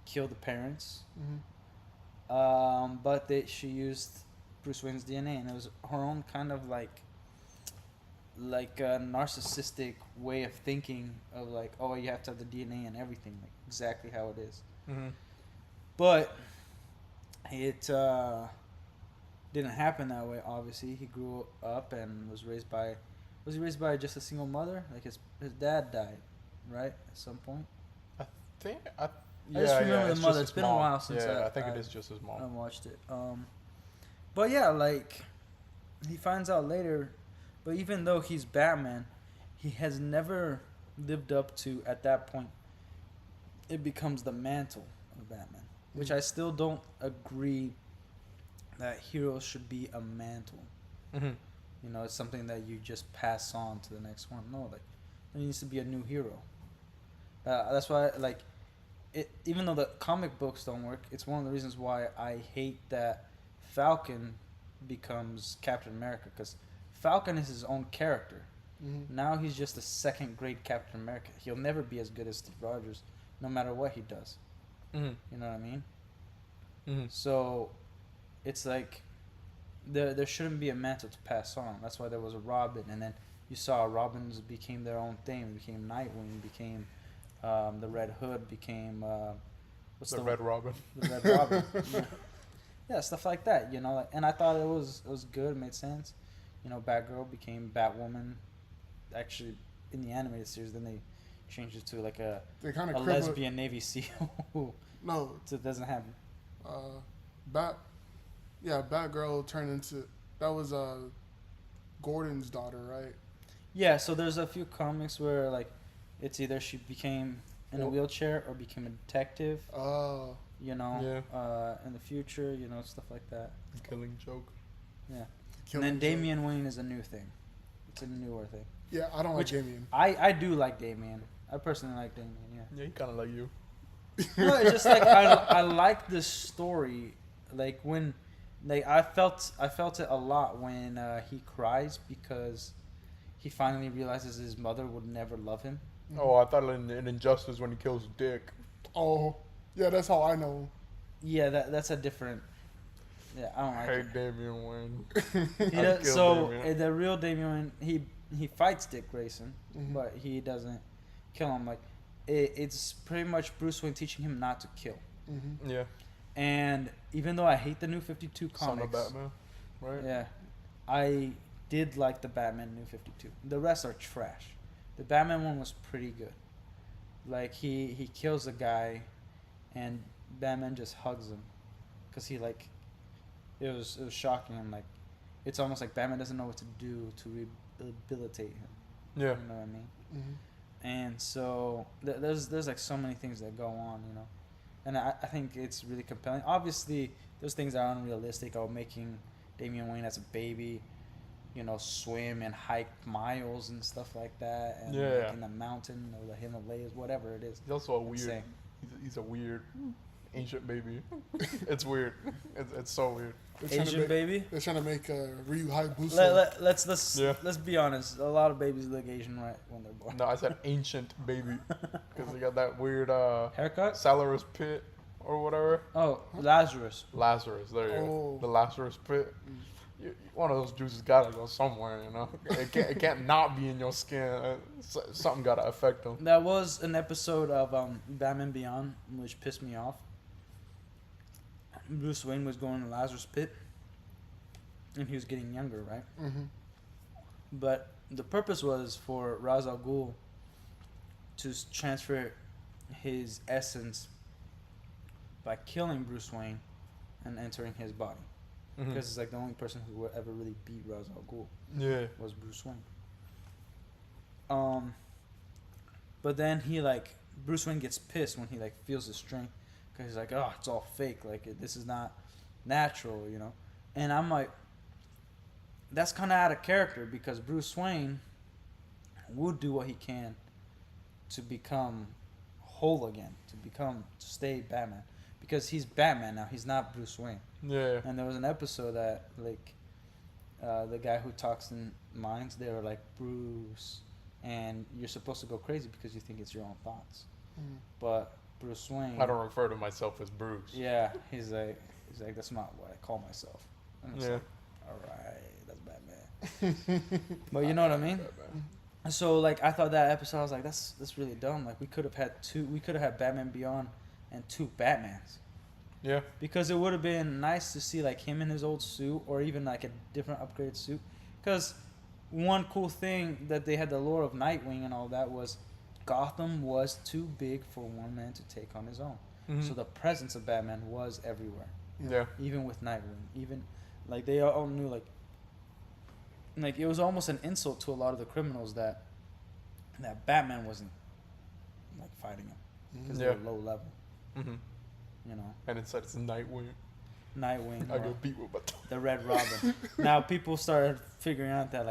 kill the parents. Mm-hmm. But she used Bruce Wayne's DNA, and it was her own kind of like a narcissistic way of thinking of like, oh, you have to have the DNA and everything, like exactly how it is. Mm-hmm. But it didn't happen that way. Obviously, he grew up and was raised by just a single mother? Like his dad died, right, at some point. I just remember the it's mother. just It's his been a mom. while since Yeah, I- I think I- it is just his I mom. watched it. But yeah, like he finds out later. But even though he's Batman, he has never lived up to at that point. It becomes the mantle of Batman, which I still don't agree that heroes should be a mantle. Mm-hmm. You know, it's something that you just pass on to the next one. No, like there needs to be a new hero. That's why, like, it. Even though the comic books don't work, it's one of the reasons why I hate that Falcon becomes Captain America, because Falcon is his own character. Mm-hmm. Now he's just a second-grade Captain America. He'll never be as good as Steve Rogers, no matter what he does. Mm-hmm. You know what I mean? Mm-hmm. So, it's like there shouldn't be a mantle to pass on. That's why there was a Robin, and then you saw Robins became their own thing. Became Nightwing. Became the Red Hood. Became what's The Red Robin. The Red Robin. Yeah, stuff like that. You know, like, and I thought it was good. It made sense. You know, Batgirl became Batwoman. Actually, in the animated series, then they changed it to like a They kind of lesbian Navy SEAL. No, So it doesn't happen. Batgirl turned into that was Gordon's daughter, right? Yeah, so there's a few comics where like it's either she became in a wheelchair or became a detective. Oh, You know, Yeah. in the future, you know, stuff like that. Killing joke. Yeah. Killing And then Joke. Damian Wayne is a new thing. It's a newer thing. Yeah, I don't Which- like Damian. I do like Damian. I personally like Damian. Yeah. Yeah, he kind of like you. No, it's just like I like the story. Like when, like I felt it a lot when he cries because he finally realizes his mother would never love him. Oh, I thought in Injustice when he kills Dick. Oh, yeah, that's how I know. Yeah, that's a different. Yeah, I don't I like hate it. Damian Wayne. He I'd does, kill so Damian. the real Damian, he fights Dick Grayson, Mhm. but he doesn't kill him. Like it's pretty much Bruce Wayne teaching him not to kill. Mm-hmm. Yeah. And even though I hate the New 52 Son of comics, Batman. Right? yeah, I did like the Batman New 52. The rest are trash. The Batman one was pretty good. Like he kills a guy, and Batman just hugs him, cause he like, it was shocking him. Like, it's almost like Batman doesn't know what to do to rehabilitate him. Yeah. You know what I mean? Mm-hmm. And so there's like so many things that go on, you know, and I think it's really compelling. Obviously, there's things that are unrealistic, or making Damian Wayne as a baby, you know, swim and hike miles and stuff like that, and Yeah. like in the mountain or the Himalayas, whatever it is. He's also a weird. Insane. He's a weird ancient baby. It's weird. It's so weird. Asian baby. They're trying to make Ryu Hayabusa. Let's be honest. A lot of babies look Asian right when they're born. No, I said ancient baby because he got that weird Haircut? Salaris Pit or whatever. Oh, Lazarus. Lazarus, there you go. Oh. The Lazarus pit. One of those juices gotta go somewhere, you know. It can't not be in your skin. Something gotta affect them. That was an episode of Batman Beyond, which pissed me off. Bruce Wayne was going to Lazarus Pit, and he was getting younger, right? Mm-hmm. But the purpose was for Ra's al Ghul to transfer his essence by killing Bruce Wayne and entering his body. Mhm. Because it's like the only person who would ever really beat Ra's al Ghul Yeah. was Bruce Wayne. But then Bruce Wayne gets pissed when he feels the strength, because he's like, oh, it's all fake. This is not natural, you know. And I'm like, that's kind of out of character, because Bruce Wayne would do what he can to become whole again, to stay Batman, because he's Batman now. He's not Bruce Wayne. Yeah. And there was an episode that the guy who talks in minds, they were like, Bruce, and you're supposed to go crazy because you think it's your own thoughts. Mm. But Bruce Wayne, I don't refer to myself as Bruce. yeah, he's like that's not what I call myself. And it's Yeah. like, all right, that's Batman. But you know what I mean? So I thought that episode, I was like, that's really dumb. We could have had Batman Beyond and two Batmans. Yeah. Because it would have been nice to see him in his old suit, or even a different upgraded suit. Because one cool thing that they had, the lore of Nightwing and all that, was Gotham was too big for one man to take on his own. Mhm. So the presence of Batman was everywhere, Yeah. even with Nightwing. Even they all knew it was almost an insult to a lot of the criminals that Batman wasn't fighting him, because Yeah. they were low level, Mm-hmm. you know. And inside it's Nightwing. Nightwing, I or get beat with my tongue. the Red Robin. Now people started figuring out that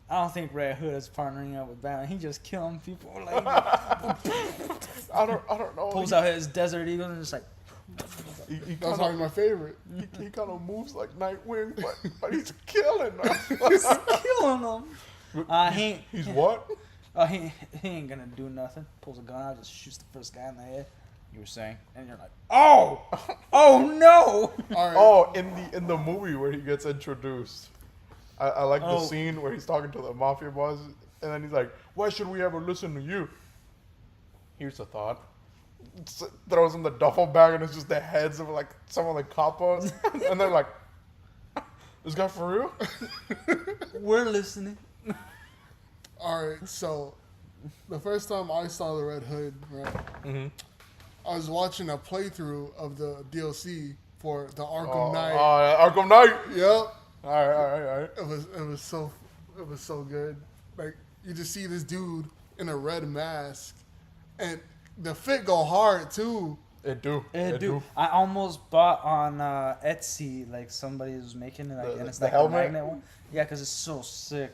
I don't think Red Hood is partnering up with Batman. He just killing people. I don't know. Pulls out his Desert Eagle and just He That's kind probably of my favorite. he kind of moves like Nightwing, but he's killing them. killing them. He's what? He ain't gonna do nothing. Pulls a gun out, just shoots the first guy in the head. You were saying, and you're like, oh no. All right. Oh, in the movie where he gets introduced, I like the Oh. scene where he's talking to the mafia boss, and then he's like, "Why should we ever listen to you?" Here's a thought. Throws in the duffel bag, and it's just the heads of some of the coppers, and they're like, "This guy for real?" We're listening. All right. So, the first time I saw the Red Hood, right, Mm-hmm. I was watching a playthrough of the DLC for the Oh, Arkham Knight. Arkham Knight. Yep. All right. It was so good. You just see this dude in a red mask, and the fit go hard too. It do. Dude, I almost bought on Etsy, somebody was making it, and it's the a helmet? magnet one. Yeah, because it's so sick.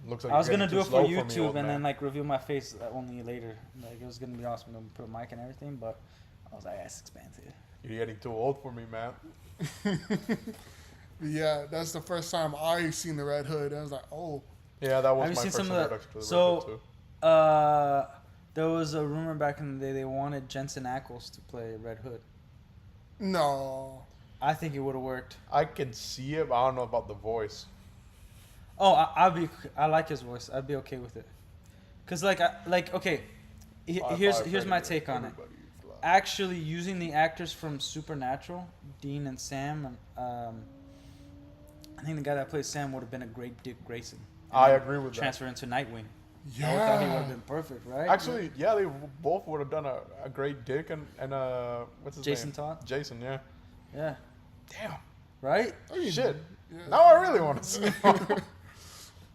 Looks like I was you're gonna getting do too it for slow me, YouTube old and man. then reveal my face only later. It was gonna be awesome to put a mic and everything, but I was like, that's expensive. You're getting too old for me, man. Yeah, that's the first time I seen the Red Hood. I was like, oh, Yeah, that was Have you my seen first some of the- introduction to the so- Red Hood too. There was a rumor back in the day they wanted Jensen Ackles to play Red Hood. no. I think it would have worked. I can see it, but I don't know about the voice. Oh, I like his voice. I'd be okay with it. Cause okay, here's my take on it. Actually, using the actors from Supernatural, Dean and Sam, I think the guy that plays Sam would have been a great Dick Grayson. I agree with that. Transfer into Nightwing. Yeah. I would thought he would have been perfect, right? Actually, yeah, they both would have done a great Dick and what's his Jason name? Todd? Jason, yeah. Yeah. Damn. Right? Shit. Yeah. Now I really want to see him.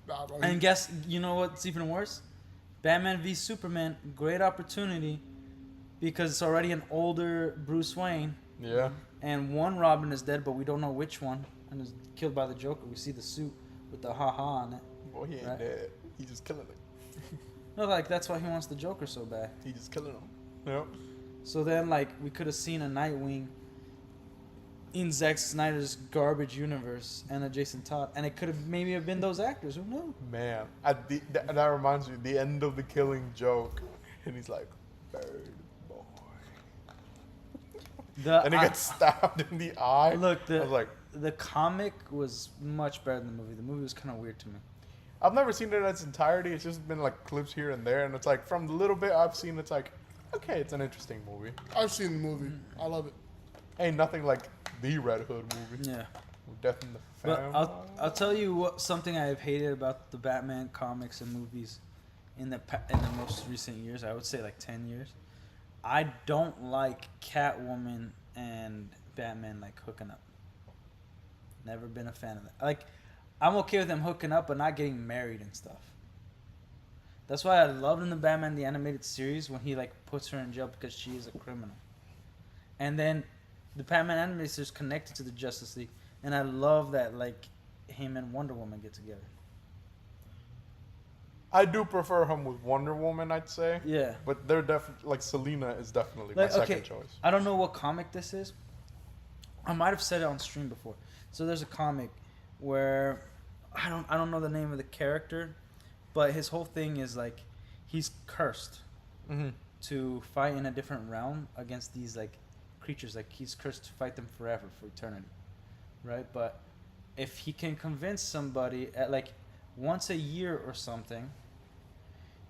Nah, bro, And guess, you know what's even worse? Batman v Superman, great opportunity, because it's already an older Bruce Wayne, Yeah. and one Robin is dead, but we don't know which one, and is killed by the Joker. We see the suit with the ha-ha on it. Boy, he ain't Right. dead. He's just killing it. No, that's why he wants the Joker so bad. He's just killing him. Yep. So then, we could have seen a Nightwing in Zack Snyder's garbage universe and a Jason Todd, and it could have maybe have been those actors. Who knows? Man, that reminds me, the end of the Killing Joke, and he's like, "Bird boy." and he gets stabbed in the eye. Look, I was like, the comic was much better than the movie. The movie was kind of weird to me. I've never seen it in its entirety. It's just been like clips here and there, and it's like from the little bit I've seen, it's like, okay, it's an interesting movie. I've seen the movie. I love it. Ain't nothing like the Red Hood movie. Yeah. Death in the But Family. I'll tell you what something I have hated about the Batman comics and movies in the most recent years. I would say like 10 years. I don't like Catwoman and Batman like hooking up. Never been a fan of that. Like, I'm okay with them hooking up, but not getting married and stuff. That's why I loved in the Batman the animated series when he like puts her in jail because she is a criminal. And then the Batman animated series connected to the Justice League, and I love that like him and Wonder Woman get together. I do prefer him with Wonder Woman, I'd say. Yeah. But they're definitely like Selena is definitely Like, my second okay, choice. I don't know what comic this is. I might have said it on stream before. So there's a comic where I don't know the name of the character, but his whole thing is like he's cursed Mm-hmm. to fight in a different realm against these like creatures. Like he's cursed to fight them forever, for eternity, right? But if he can convince somebody at like once a year or something,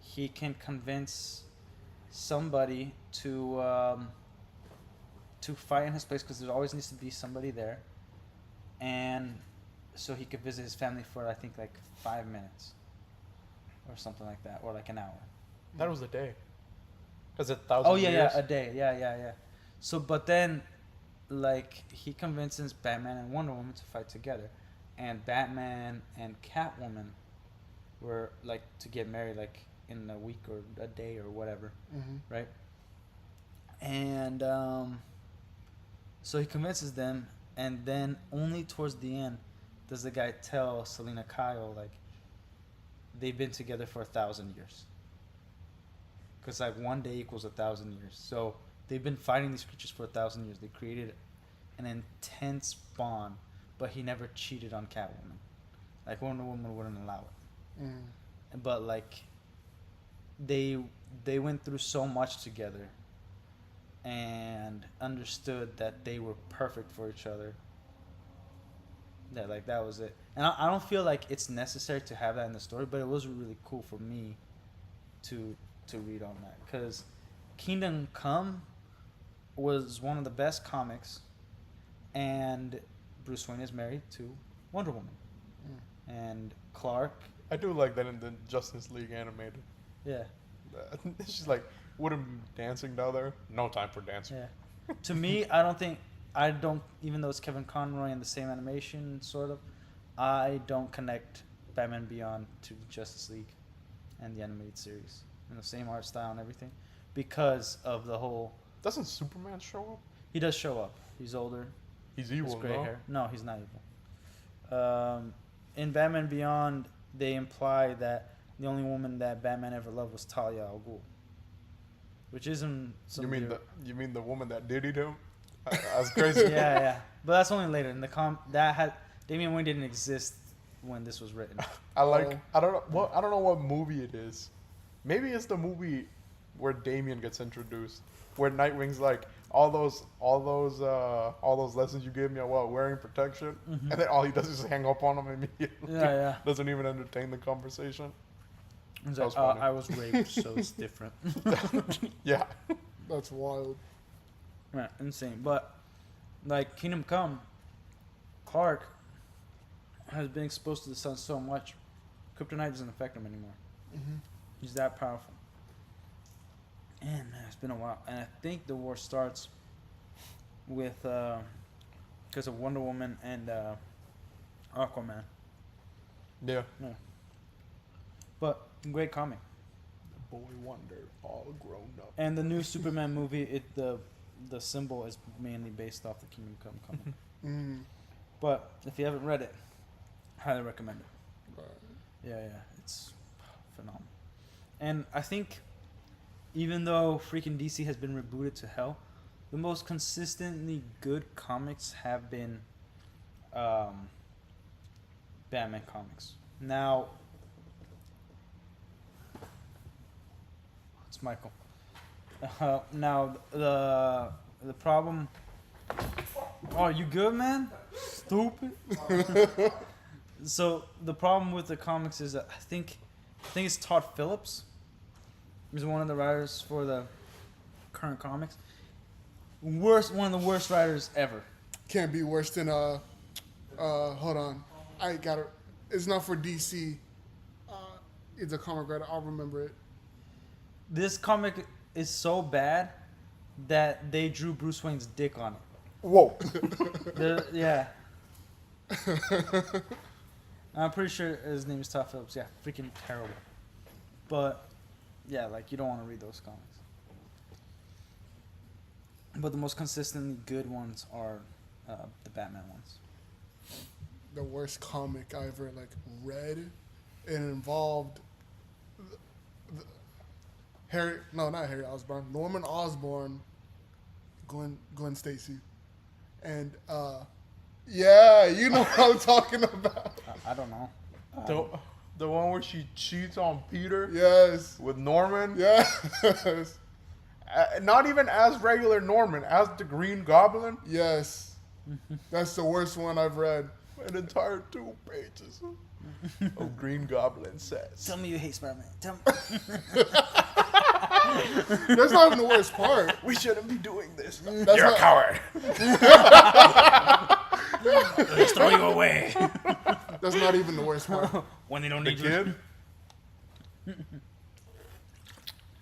he can convince somebody to fight in his place because there always needs to be somebody there, and so he could visit his family for I think like 5 minutes or something like that, or like an hour. That was a day. Because 1,000 Oh yeah, years. yeah, a day, yeah. So, but then, like, he convinces Batman and Wonder Woman to fight together, and Batman and Catwoman were like to get married like in a week or a day or whatever, Mm-hmm. right? And so he convinces them, and then only towards the end does the guy tell Selena Kyle like they've been together for 1,000 years. Because like one day equals 1,000 years. So they've been fighting these creatures for 1,000 years. They created an intense bond, but he never cheated on Catwoman. Like Wonder Woman wouldn't allow it. Mm. But like they went through so much together and understood that they were perfect for each other. That like that was it. And I don't feel like it's necessary to have that in the story, but it was really cool for me to read on that, because Kingdom Come was one of the best comics, and Bruce Wayne is married to Wonder Woman, and Clark, I do like that in the Justice League animated. yeah, She's like, wouldn't be dancing down there. No time for dancing. yeah. To me, I don't, even though it's Kevin Conroy in the same animation, sort of, I don't connect Batman Beyond to Justice League and the animated series. In the same art style and everything, because of the whole. Doesn't Superman show up? He does show up. He's older. He's He evil, has gray no? hair. No, he's not evil. In Batman Beyond, they imply that the only woman that Batman ever loved was Talia al Ghul, which isn't. You mean weird- you mean the woman that diddied him? That's crazy. yeah, but that's only later in the Damian Wayne didn't exist when this was written. I don't know what movie it is. Maybe it's the movie where Damian gets introduced, where Nightwing's like all those lessons you gave me about wearing protection, and then all he does is hang up on him immediately. Yeah. Doesn't even entertain the conversation. He's That like, was funny. I was raped, so it's different. Yeah. That's wild. Right, insane. But like Kingdom Come, Clark has been exposed to the sun so much, kryptonite doesn't affect him anymore. Mm-hmm. He's that powerful. And man, it's been a while, and I think the war starts with because of Wonder Woman and Aquaman. Yeah. But great comic. Boy Wonder, all grown up. And the new Superman movie, the symbol is mainly based off the Kingdom Come comic. Mm. But if you haven't read it, highly recommend it. Right. Yeah, it's phenomenal. And I think even though freaking DC has been rebooted to hell, the most consistently good comics have been Batman comics. Now, it's Michael. Now the problem Oh, you good, man? Stupid. So the problem with the comics is that I think it's Todd Phillips. He's one of the writers for the current comics. One of the worst writers ever. Can't be worse than hold on. I got it. It's not for DC. It's a comic writer. I'll remember it. This comic is so bad that they drew Bruce Wayne's dick on it. Whoa. Yeah. I'm pretty sure his name is Todd Phillips. Yeah, freaking terrible. But yeah, like you don't want to read those comics. But the most consistently good ones are the Batman ones. The worst comic I ever read. It involved not Harry Osborn, Norman Osborn, Gwen Stacy, and yeah, you know what I'm talking about. I don't know. The one where she cheats on Peter Yes, with Norman. yes, Not even as regular Norman, as the Green Goblin. yes. That's the worst one I've read. An entire 2 pages of Green Goblin says. Tell me you hate Spider-Man. Tell me. That's not even the worst part. We shouldn't be doing this. That's You're a not- coward. Let's throw you away. That's not even the worst part. When they don't The need kid? you.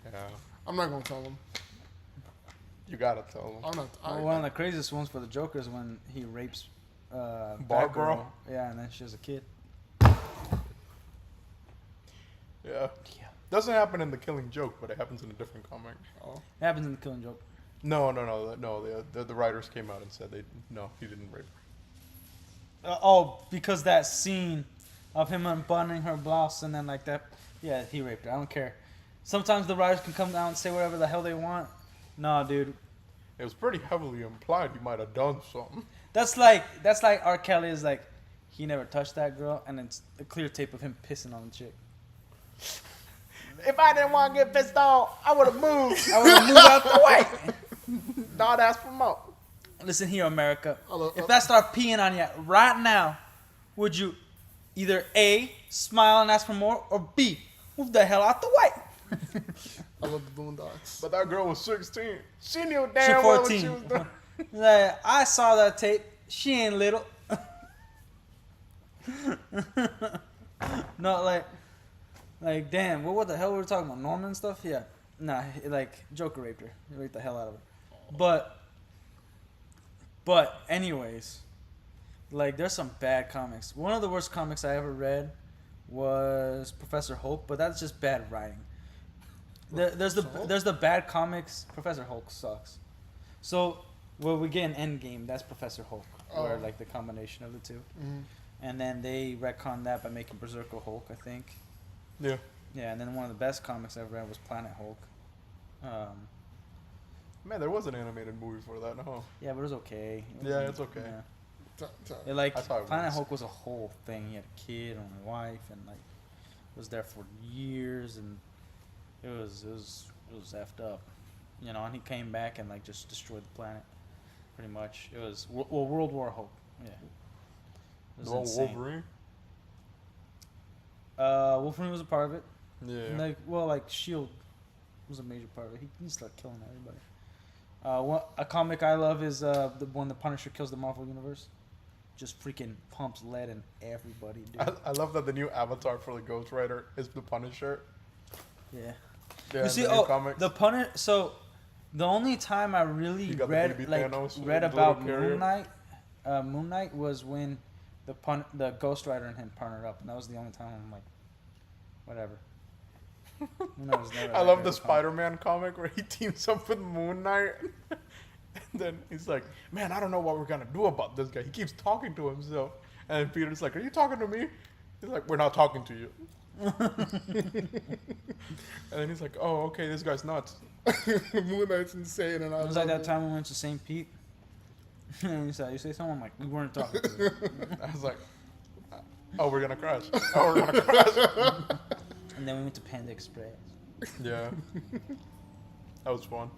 Yeah. I'm not gonna tell him. You gotta tell them. I'm not. Well, one of the craziest ones for the Joker is when he rapes Barbara? Batgirl. Yeah, and then she has a kid. Yeah. Doesn't happen in The Killing Joke, but it happens in a different comic. Oh. It happens in the Killing Joke. No. The writers came out and said he didn't rape her. Because that scene of him unbuttoning her blouse and then like that. Yeah, he raped her. I don't care. Sometimes the writers can come down and say whatever the hell they want. Nah, dude. It was pretty heavily implied he might have done something. That's like R. Kelly is like, he never touched that girl, and it's a clear tape of him pissing on the chick. If I didn't want to get pissed off, I would have moved. I would move out the way. Not ask for more. Listen here, America. Hello. If I start peeing on you right now, would you either A, smile and ask for more, or B, move the hell out the way? I love the Boondocks. But that girl was 16. She knew She damn well what 14. she was doing. Like, I saw that tape. She ain't little. No, like, damn. What the hell were we talking about? Norman and stuff? Yeah. Nah, Joker raped her. He raped the hell out of her. But, anyways, there's some bad comics. One of the worst comics I ever read was Professor Hulk, but that's just bad writing. There's the bad comics. Professor Hulk sucks. So, we get an Endgame. That's Professor Hulk, where the combination of the two. Mm-hmm. And then they retconned that by making Berserker Hulk, I think. Yeah. Yeah, and then one of the best comics I ever read was Planet Hulk. Man, there was an animated movie for that, no? Yeah, but it was okay. Yeah, it's okay. Yeah. I saw it Planet once. Hulk was a whole thing. He had a kid and a wife, and was there for years, and it was effed up, And he came back and just destroyed the planet, pretty much. It was World War Hulk. Yeah. It was The one insane. Wolverine? Wolverine was a part of it. Yeah. Shield was a major part of it. He started killing everybody. A comic I love is the one the Punisher kills the Marvel Universe. Just freaking pumps lead in everybody, dude. I love that the new avatar for the Ghost Rider is the Punisher. Yeah. Yeah, You see, the new comics. the Punisher. So, the only time I really You got the read baby Thanos, read the about little carrier. Moon Knight was when the Ghost Rider and him partnered up, and that was the only time I'm like, whatever. Moon Knight was never I that love great the of a comic. Spider-Man comic where he teams up with Moon Knight. And then he's like, man, I don't know what we're going to do about this guy. He keeps talking to himself. And then Peter's like, are you talking to me? He's like, we're not talking to you. And then he's like, oh, okay, this guy's nuts. Moon Knight's insane, and I It was like that time we went to St. Pete. And you say something, I'm like, we weren't talking to you. I was like, oh, we're going to crash. Oh, we're going to crash. And then we went to Panda Express. Yeah. That was fun.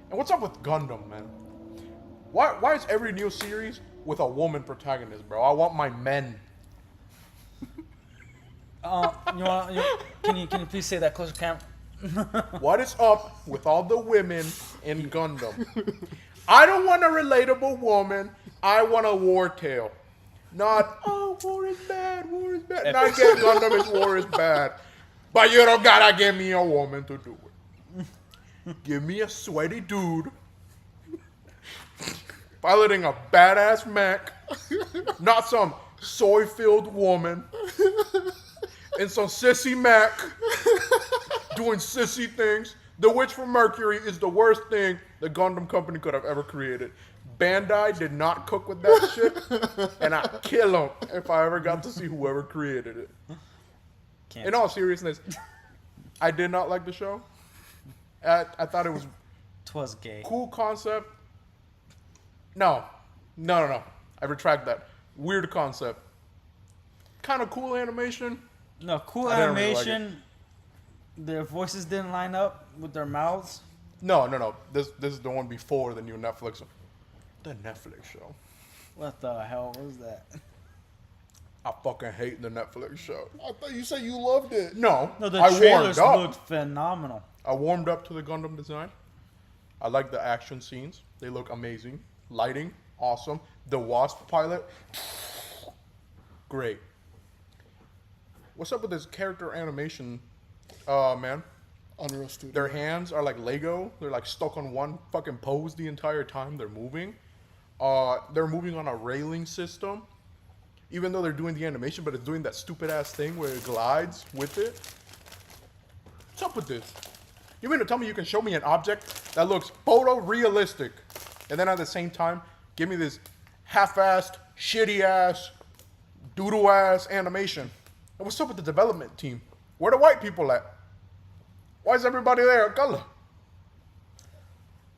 And what's up with Gundam, man? Why is every new series with a woman protagonist, bro? I want my men. Can you please say that closer, Cam? What is up with all the women in Gundam? I don't want a relatable woman. I want a war tale. Not, oh, war is bad, war is bad. And I get Gundam is war is bad. But you don't gotta give me a woman to do it. Give me a sweaty dude piloting a badass mech, not some soy-filled woman in some sissy mech doing sissy things. The Witch from Mercury is the worst thing the Gundam company could have ever created. Bandai did not cook with that shit, and I'd kill them if I ever got to see whoever created it. In all seriousness, I did not like the show. I thought it was 'Twas gay. cool concept. No. I retract that. Weird concept. Kind of cool animation. No, cool I didn't really like animation. Their voices didn't line up with their mouths. No. This is the one before the new Netflix. The Netflix show. What the hell was that? I fucking hate the Netflix show. I thought you said you loved it. No, No, the I warmed trailers up. looked phenomenal. I warmed up to the Gundam design. I like the action scenes. They look amazing. Lighting, awesome. The Wasp pilot, great. What's up with this character animation, man? Unreal Studio. Their hands are like Lego. They're like stuck on one fucking pose the entire time they're moving. They're moving on a railing system. Even though they're doing the animation, but it's doing that stupid ass thing where it glides with it. What's up with this? You mean to tell me you can show me an object that looks photorealistic, and then at the same time give me this half-assed, shitty-ass, doodle-ass animation? And what's up with the development team? Where the white people at? Why is everybody there of color?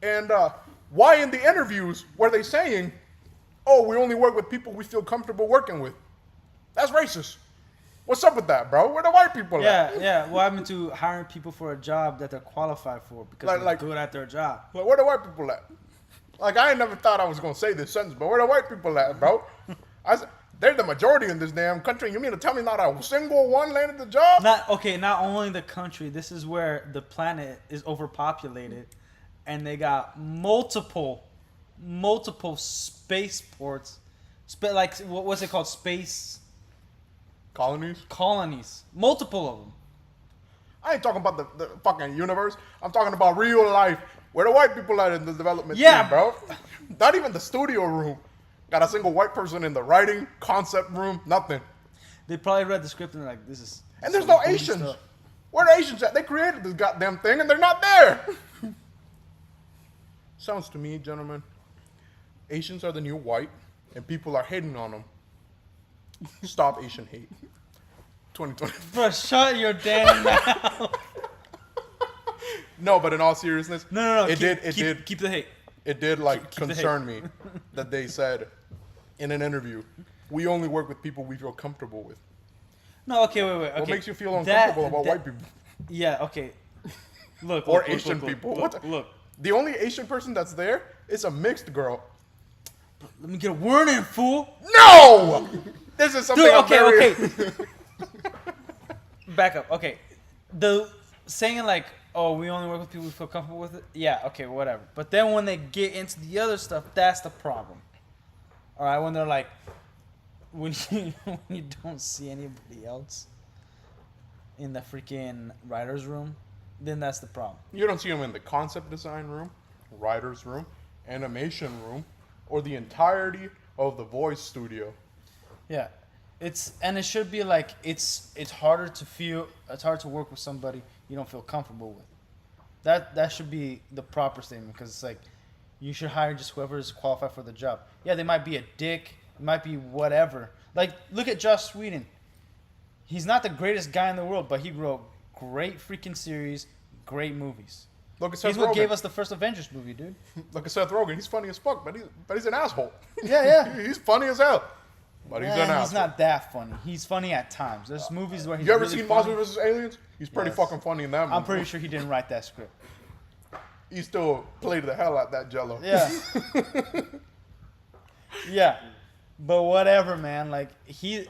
And why in the interviews were they saying, oh, we only work with people we feel comfortable working with? That's racist. What's up with that, bro? Where the white people at? Yeah. What happened to hiring people for a job that they're qualified for because they're good at their job? Like, where the white people at? Like, I ain't never thought I was gonna say this sentence, but where the white people at, bro? They're the majority in this damn country. You mean to tell me not a single one landed the job? Not only the country. This is where the planet is overpopulated, and they got multiple spaceports, what's it called? Space colonies. Multiple of them. I ain't talking about the fucking universe. I'm talking about real life. Where the white people at in the development Yeah. team, bro? Not even the studio room. Got a single white person in the writing, concept room, nothing. They probably read the script and they're like, this is. And there's no some booty Asians. stuff. Where the Asians at? They created this goddamn thing and they're not there. Sounds to me, gentlemen, Asians are the new white and people are hating on them. Stop Asian hate. 2020. Bro, shut your damn mouth. No, but in all seriousness, No. It did Keep the hate. It did like Keep the concern me that they said in an interview, we only work with people we feel comfortable with. No, okay, wait. Okay. What makes you feel uncomfortable about white people? Yeah, okay. Look. Or look, Asian look, people? Look, What the- look. The only Asian person that's there is a mixed girl. Let me get a word in, fool. No! This is something Dude, I'm very... okay. Back up. Okay. The saying like, oh, we only work with people we feel comfortable with it. Yeah, okay, whatever. But then when they get into the other stuff, that's the problem. All right, when they're like, when you don't see anybody else in the freaking writer's room, then that's the problem. You don't see them in the concept design room, writer's room, animation room, or the entirety of the voice studio. Yeah, it should be like it's hard to work with somebody you don't feel comfortable with. That should be the proper statement, because it's like you should hire just whoever is qualified for the job. Yeah, they might be a dick, it might be whatever. Like, look at Joss Whedon. He's not the greatest guy in the world, but he wrote great freaking series, great movies. Look at Seth He's what Rogen. gave us the first Avengers movie, dude. Look at Seth Rogen. He's funny as fuck, but he's an asshole. Yeah. He's funny as hell, but he's an asshole. He's not that funny. He's funny at times. There's movies where he's You ever really seen funny. Monsters vs. Aliens? He's pretty Yes. fucking funny in that movie. I'm pretty sure he didn't write that script. He still played the hell out that Jello. Yeah. Yeah, but whatever, man. Like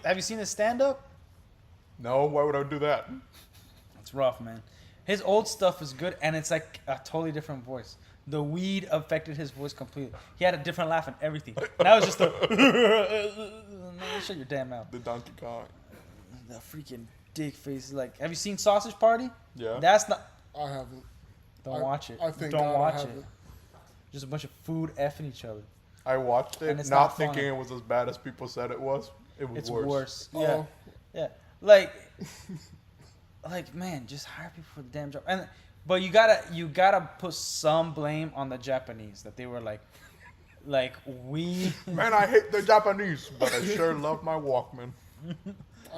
have you seen his stand up? No, why would I do that? It's rough, man. His old stuff is good, and it's like a totally different voice. The weed affected his voice completely. He had a different laugh and everything. Now it's just a man, shut your damn mouth. The Donkey Kong. The freaking dick face. Like, have you seen Sausage Party? Yeah. That's not. I haven't. Don't watch it. I think Don't God, I watch it. haven't. Just a bunch of food effing each other. I watched And it, it's not not thinking funny. it was as bad as people said it was. It was It's worse. worse. Oh. Yeah. Yeah. Like, man, just hire people for the damn job. But you gotta put some blame on the Japanese that they were like we Man, I hate the Japanese, but I sure love my Walkman.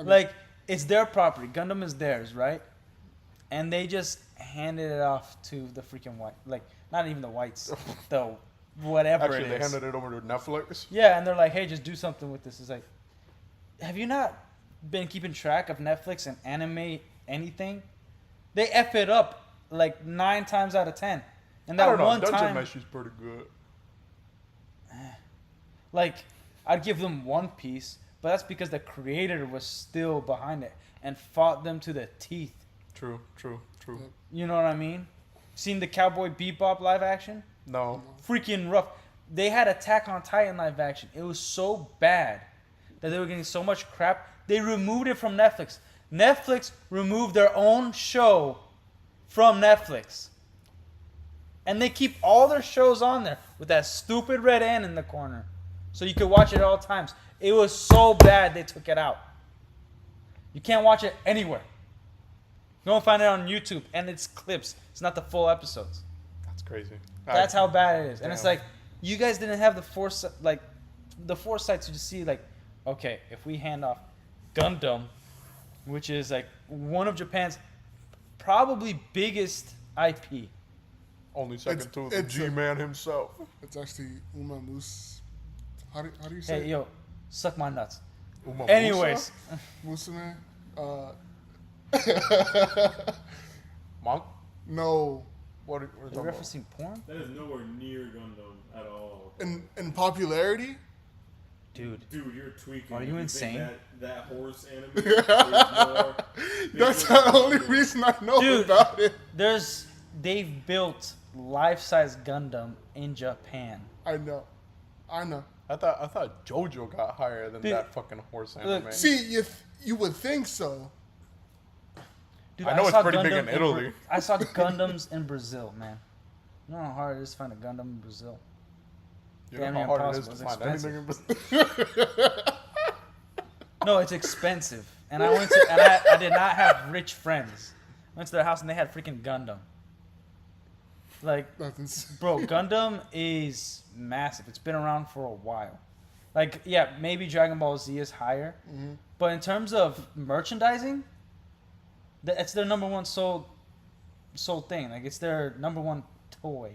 like it's their property. Gundam is theirs, right? And they just handed it off to the freaking white, like not even the whites, the whatever Actually, it they is. handed it over to Netflix. Yeah, and they're like, hey, just do something with this. It's like, have you not been keeping track of Netflix and anime anything? They F it up like 9 times out of 10. And I that don't know. one Dungeon time, Mesh is pretty good. like, I'd give them One Piece, but that's because the creator was still behind it and fought them to the teeth. True. You know what I mean? Seen the Cowboy Bebop live action? No. Freaking rough. They had Attack on Titan live action. It was so bad that they were getting so much crap. They removed it from Netflix. Netflix removed their own show from Netflix. And they keep all their shows on there with that stupid red N in the corner. So you could watch it at all times. It was so bad they took it out. You can't watch it anywhere. Go and find it on YouTube. And it's clips. It's not the full episodes. That's crazy. That's how bad it is. And it's Damn. like, you guys didn't have the foresight to just see, like, okay, if we hand off Gundam, which is like one of Japan's probably biggest IP. Only second It's- to the it's a- G-Man himself. It's actually Uma Moose. How do you say Hey, yo, suck my nuts. Uma Anyways, Musume? Monk? No. What are you you're talking about? referencing porn? That is nowhere near Gundam at all. In popularity? Dude. Dude, you're tweaking. Are you If think insane? That horse anime is more That's bigger the only than Gundam. reason I know Dude. about it. They've built life-size Gundam in Japan. I know. I thought JoJo got higher than Dude, that fucking horse look, anime. See, you would think so. Dude, I know it's saw pretty big Gundam in Italy. I saw Gundams in Brazil, man. You know how hard it is to find a Gundam in Brazil? you damn know near how hard it is impossible. to It's find anything in Brazil? No, it's expensive. And I went to, and I did not have rich friends. I went to their house and they had freaking Gundam. Like, Nothing's. bro, Gundam is massive. It's been around for a while. Like, yeah, maybe Dragon Ball Z is higher. Mm-hmm. But in terms of merchandising, it's their number one sold thing. Like, it's their number one toy.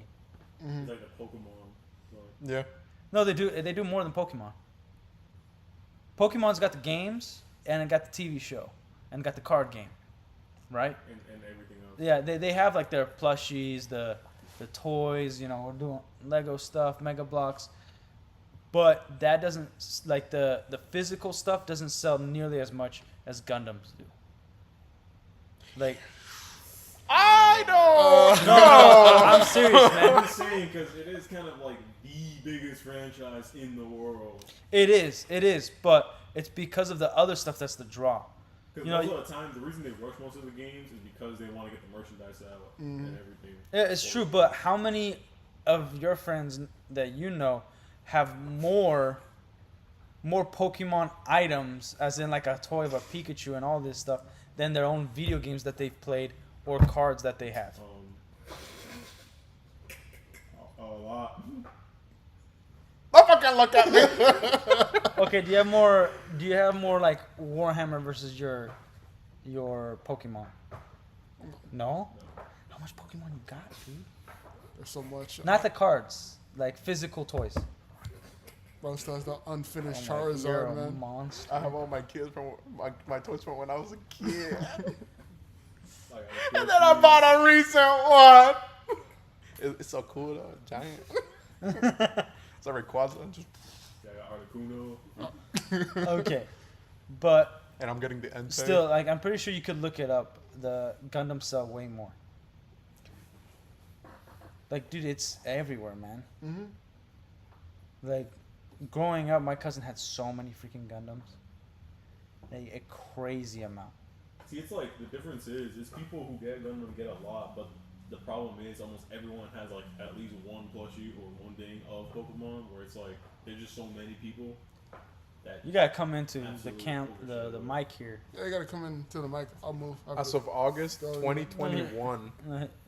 It's like the Pokemon. Like, Yeah. No, they do more than Pokemon. Pokemon's got the games, and it got the TV show, and got the card game, right? and everything else. Yeah, they have like their plushies, the toys. You know, we're doing Lego stuff, Mega Blocks, but that doesn't like the physical stuff doesn't sell nearly as much as Gundams do. Like, I don't no, I'm serious, I'm man. just saying because it is kind of like the biggest franchise in the world. It is, but it's because of the other stuff that's the draw. Because You know, most of the time, the reason they rush most of the games is because they want to get the merchandise out and everything. Yeah, it's true, but how many of your friends that you know have more Pokemon items, as in like a toy of a Pikachu and all this stuff, than their own video games that they've played or cards that they have? A lot. Don't fucking look at me. Okay, do you have more like Warhammer versus your Pokemon? No? How much Pokemon you got, dude? There's so much. Not the cards, like physical toys. Bro still has the unfinished Oh my- you're Charizard, a man. monster. I have all my kids from my toys from when I was a kid. Like, And then I bought a recent one. It's so cool though, giant. It's like Rayquaza. Just I got Articuno. Okay, but And I'm getting the Entei. still, like, I'm pretty sure you could look it up. The Gundam sell way more. Like, dude, it's everywhere, man. Mm-hmm. Like, growing up, my cousin had so many freaking Gundams. Like, a crazy amount. See, it's like the difference is people who get Gundam get a lot, but the problem is almost everyone has like at least one plushie or one thing of Pokemon, where it's like there's just so many people that You gotta come into the Absolutely camp, the overshadowed. mic here. Yeah, you gotta come into the mic. I'll move. As of August Go, 2021,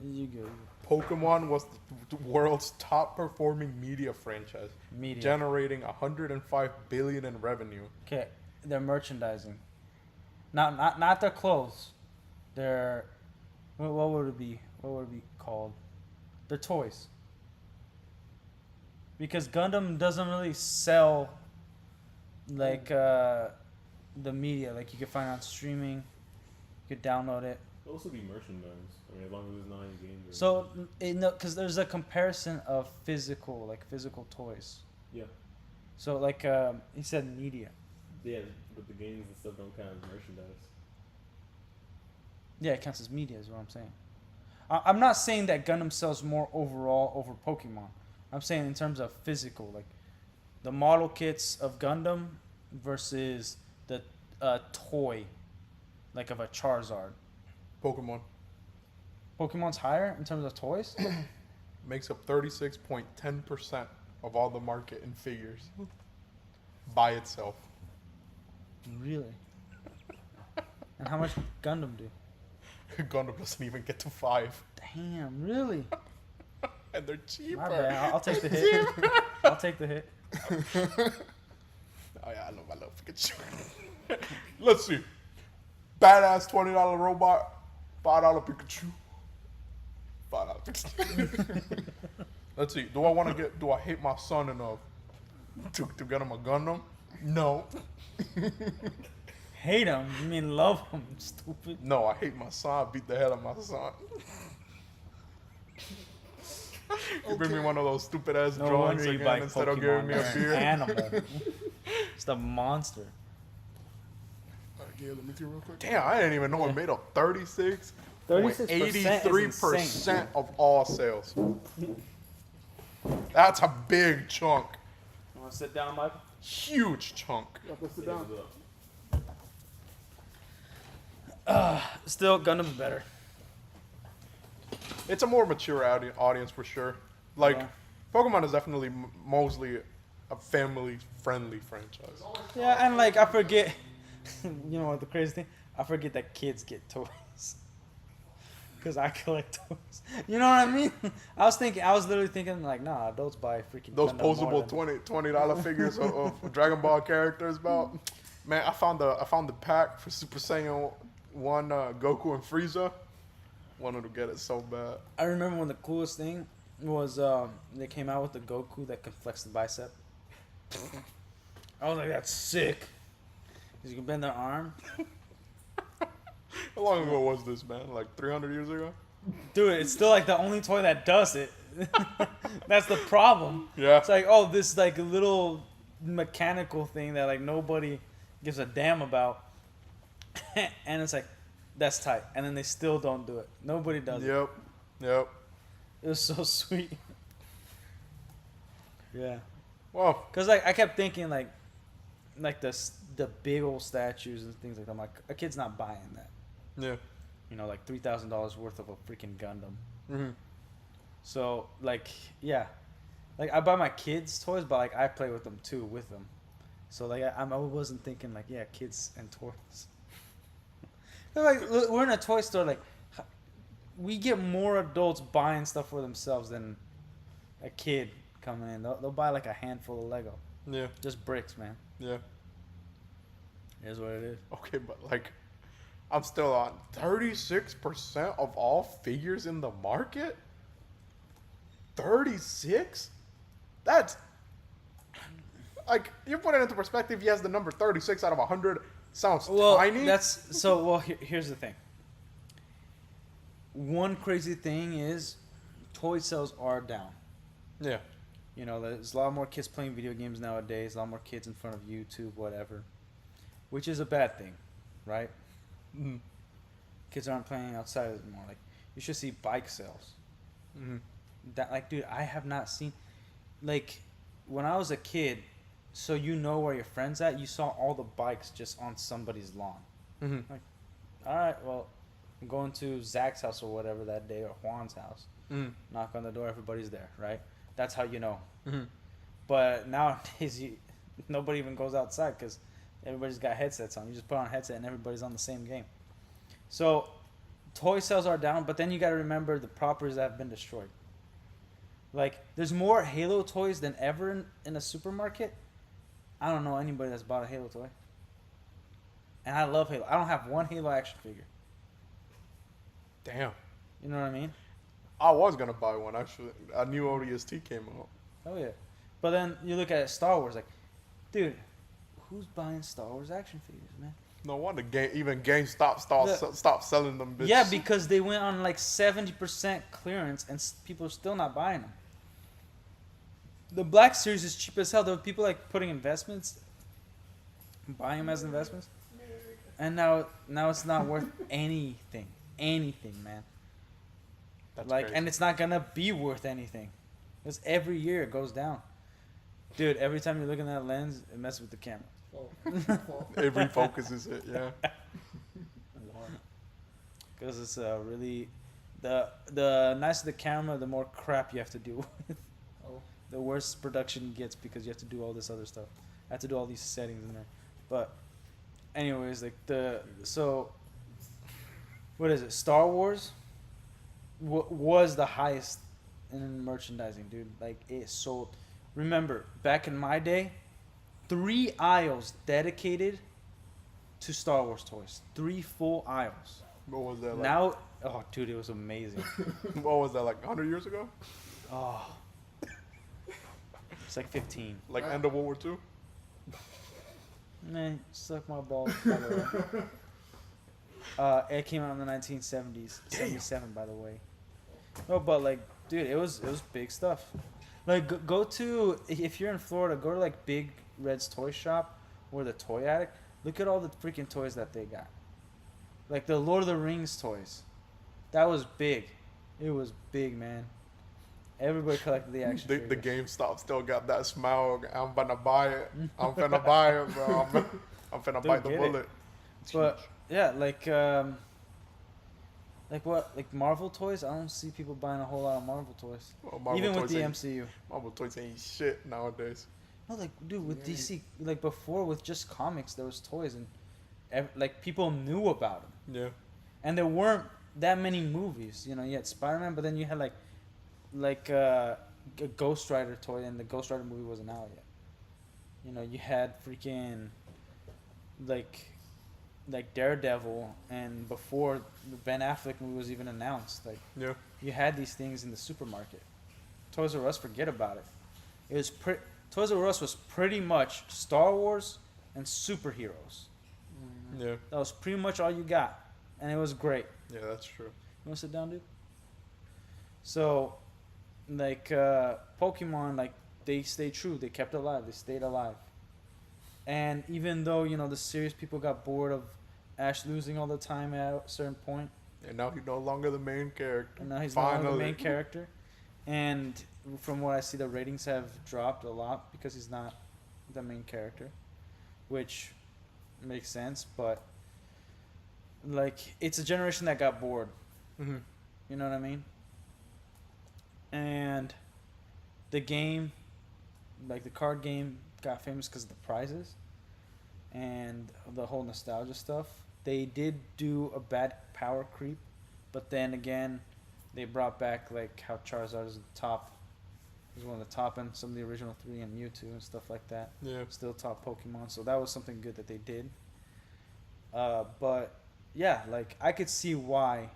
You go. Pokemon was the world's top performing media franchise, Media. generating 105 billion in revenue. Okay, their merchandising. Not their clothes. Their what would it be? What would it be called? Their toys. Because Gundam doesn't really sell like the media. Like you can find it on streaming. You could download it. it'll also be merchandise. I mean, as long as it's not in games. Or So because there's a comparison of physical toys. yeah, So like he said media. yeah, but the games and stuff don't count as merchandise. Yeah, it counts as media, is what I'm saying. I'm not saying that Gundam sells more overall over Pokemon. I'm saying in terms of physical, like the model kits of Gundam versus the toy, like of a Charizard. Pokemon Pokemon's higher in terms of toys. makes up 36.10% of all the market in figures by itself. Really? And how much Gundam do? Gundam doesn't even get to 5, Damn, really? and they're cheaper. My bad. I'll take the hit. I'll take the hit. Oh yeah, I know my love Pikachu. Let's see. Badass $20 robot, $5 Pikachu. $5 Pikachu. Let's see. Do I hate my son enough to get him a Gundam? No. Hate him? You mean love him? Stupid. No, I hate my son. I beat the hell out of my son. You bring me one of those stupid ass No drawings wonder you again buy instead Pokemon. of giving me a You're an beer. animal. Just a monster. Yeah, let me see real quick. Damn, I didn't even know it made up 36. 36% 83% of all sales. That's a big chunk. You want to sit down, Michael? Huge chunk. Sit down. Still, Gundam's better. It's a more mature audience for sure. Like, Yeah. Pokemon is definitely mostly a family-friendly franchise. Yeah, and like I forget, you know what the crazy thing? I forget that kids get toys. Cause I collect toys. You know what I mean? I was literally thinking like, nah, adults buy freaking Those Gundam more posable than- $20 figures of Dragon Ball characters, about. Man, I found the pack for Super Saiyan 1 Goku and Frieza. Wanted to get it so bad. I remember when the coolest thing was they came out with the Goku that could flex the bicep. I was like, that's sick. Cause you can bend their arm. How long ago was this, man? Like 300 years ago? Dude, it's still like the only toy that does it. That's the problem. Yeah. It's like, oh, this like little mechanical thing that like nobody gives a damn about. And it's like, that's tight. And then they still don't do it. Nobody does it. Yep. It was so sweet. Yeah. Well, Cause like I kept thinking like the big old statues and things like that. I'm like, a kid's not buying that. yeah. You know, like $3,000 worth of a freaking Gundam. Hmm. So like, yeah, like I buy my kids toys, but like I play with them too with them. So like I wasn't thinking like, yeah, kids and toys. Like look, we're in a toy store, like we get more adults buying stuff for themselves than a kid coming in. They'll buy like a handful of Lego, Yeah. just bricks, man. Yeah. It is what it is. Okay, but like, I'm still on 36% of all figures in the market. 36? That's like, you put it into perspective. Yes, the number 36 out of 100 sounds Well, tiny. that's so. Well, here's the thing. One crazy thing is, toy sales are down. Yeah. You know, there's a lot more kids playing video games nowadays. A lot more kids in front of YouTube, whatever, which is a bad thing, right? Mhm. Kids aren't playing outside anymore. Like, you should see bike sales. Mhm. That, like, dude, I have not seen, like, when I was a kid, so you know where your friends at, you saw all the bikes just on somebody's lawn. Mhm. All right, well, I'm going to Zach's house or whatever that day, or Juan's house. Mhm. Knock on the door, everybody's there, right? That's how you know. Mhm. But nowadays, nobody even goes outside because everybody's got headsets on. You just put on a headset and everybody's on the same game. So, toy sales are down, but then you got to remember the properties that have been destroyed. Like, there's more Halo toys than ever in a supermarket. I don't know anybody that's bought a Halo toy. And I love Halo. I don't have one Halo action figure. Damn. You know what I mean? I was gonna buy one actually. A new ODST came out. Oh, yeah. But then you look at Star Wars, like, dude, who's buying Star Wars action figures, man? No wonder even GameStop stopped selling them bitches. Yeah, because they went on like 70% clearance and people are still not buying them. The Black Series is cheap as hell. There were people like putting investments, buying them as investments, and now it's not worth anything, man. That's Like, crazy. and it's not gonna be worth anything, because every year it goes down. Dude, every time you look in that lens, it messes with the camera. It refocuses it. Yeah. Because it's really the nicer the camera, the more crap you have to deal with. Oh. The worse production gets because you have to do all this other stuff. I have to do all these settings in there. But anyways, like what is it? Star Wars was the highest in merchandising, dude. Like, it sold. Remember, back in my day, 3 aisles dedicated to Star Wars toys. 3 full aisles. What was that like? Now, oh, dude, it was amazing. What was that like 100 years ago? Oh, it's like 15. Like end of World War II? Man, suck my balls. By the way. It came out in the 1970s, 77, by the way. No, but like, dude, it was big stuff. Like, go to, if you're in Florida, go to like Big Red's Toy Shop or the Toy Attic. Look at all the freaking toys that they got. Like the Lord of the Rings toys. That was big. It was big, man. Everybody collected the action The figures. GameStop still got that smile. I'm gonna buy it. I'm finna buy it, bro. I'm finna Dude, bite the get it. bullet. It's But huge. yeah, like what? Like Marvel toys? I don't see people buying a whole lot of Marvel toys. Well, Marvel Even with toys the ain't- MCU. Marvel toys ain't shit nowadays. No, like, dude, with Yeah. DC, like before with just comics, there was toys and like people knew about them. Yeah. And there weren't that many movies. You know, you had Spider-Man, but then you had like a Ghost Rider toy, and the Ghost Rider movie wasn't out yet. You know, you had freaking like Daredevil, and before the Ben Affleck movie was even announced, like Yeah. you had these things in the supermarket. Toys R Us, forget about it. It was Toys R Us was pretty much Star Wars and superheroes. Yeah. That was pretty much all you got, and it was great. Yeah, that's true. You want to sit down, dude? So, like, Pokemon, like, they stayed true. They kept alive. They stayed alive. And even though, you know, the serious people got bored of Ash losing all the time at a certain point, And now he's no longer the main character. and now he's no longer the Finally. main character. And from what I see, the ratings have dropped a lot because he's not the main character, which makes sense. But, like, it's a generation that got bored. Mm-hmm. You know what I mean? And the game, like the card game, got famous because of the prizes and the whole nostalgia stuff. They did do a bad power creep, but then again, they brought back like how Charizard is the top, was one of the top, and some of the original 3 and Mewtwo and stuff like that. Yeah. Still top Pokemon, so that was something good that they did. But yeah, like I could see why,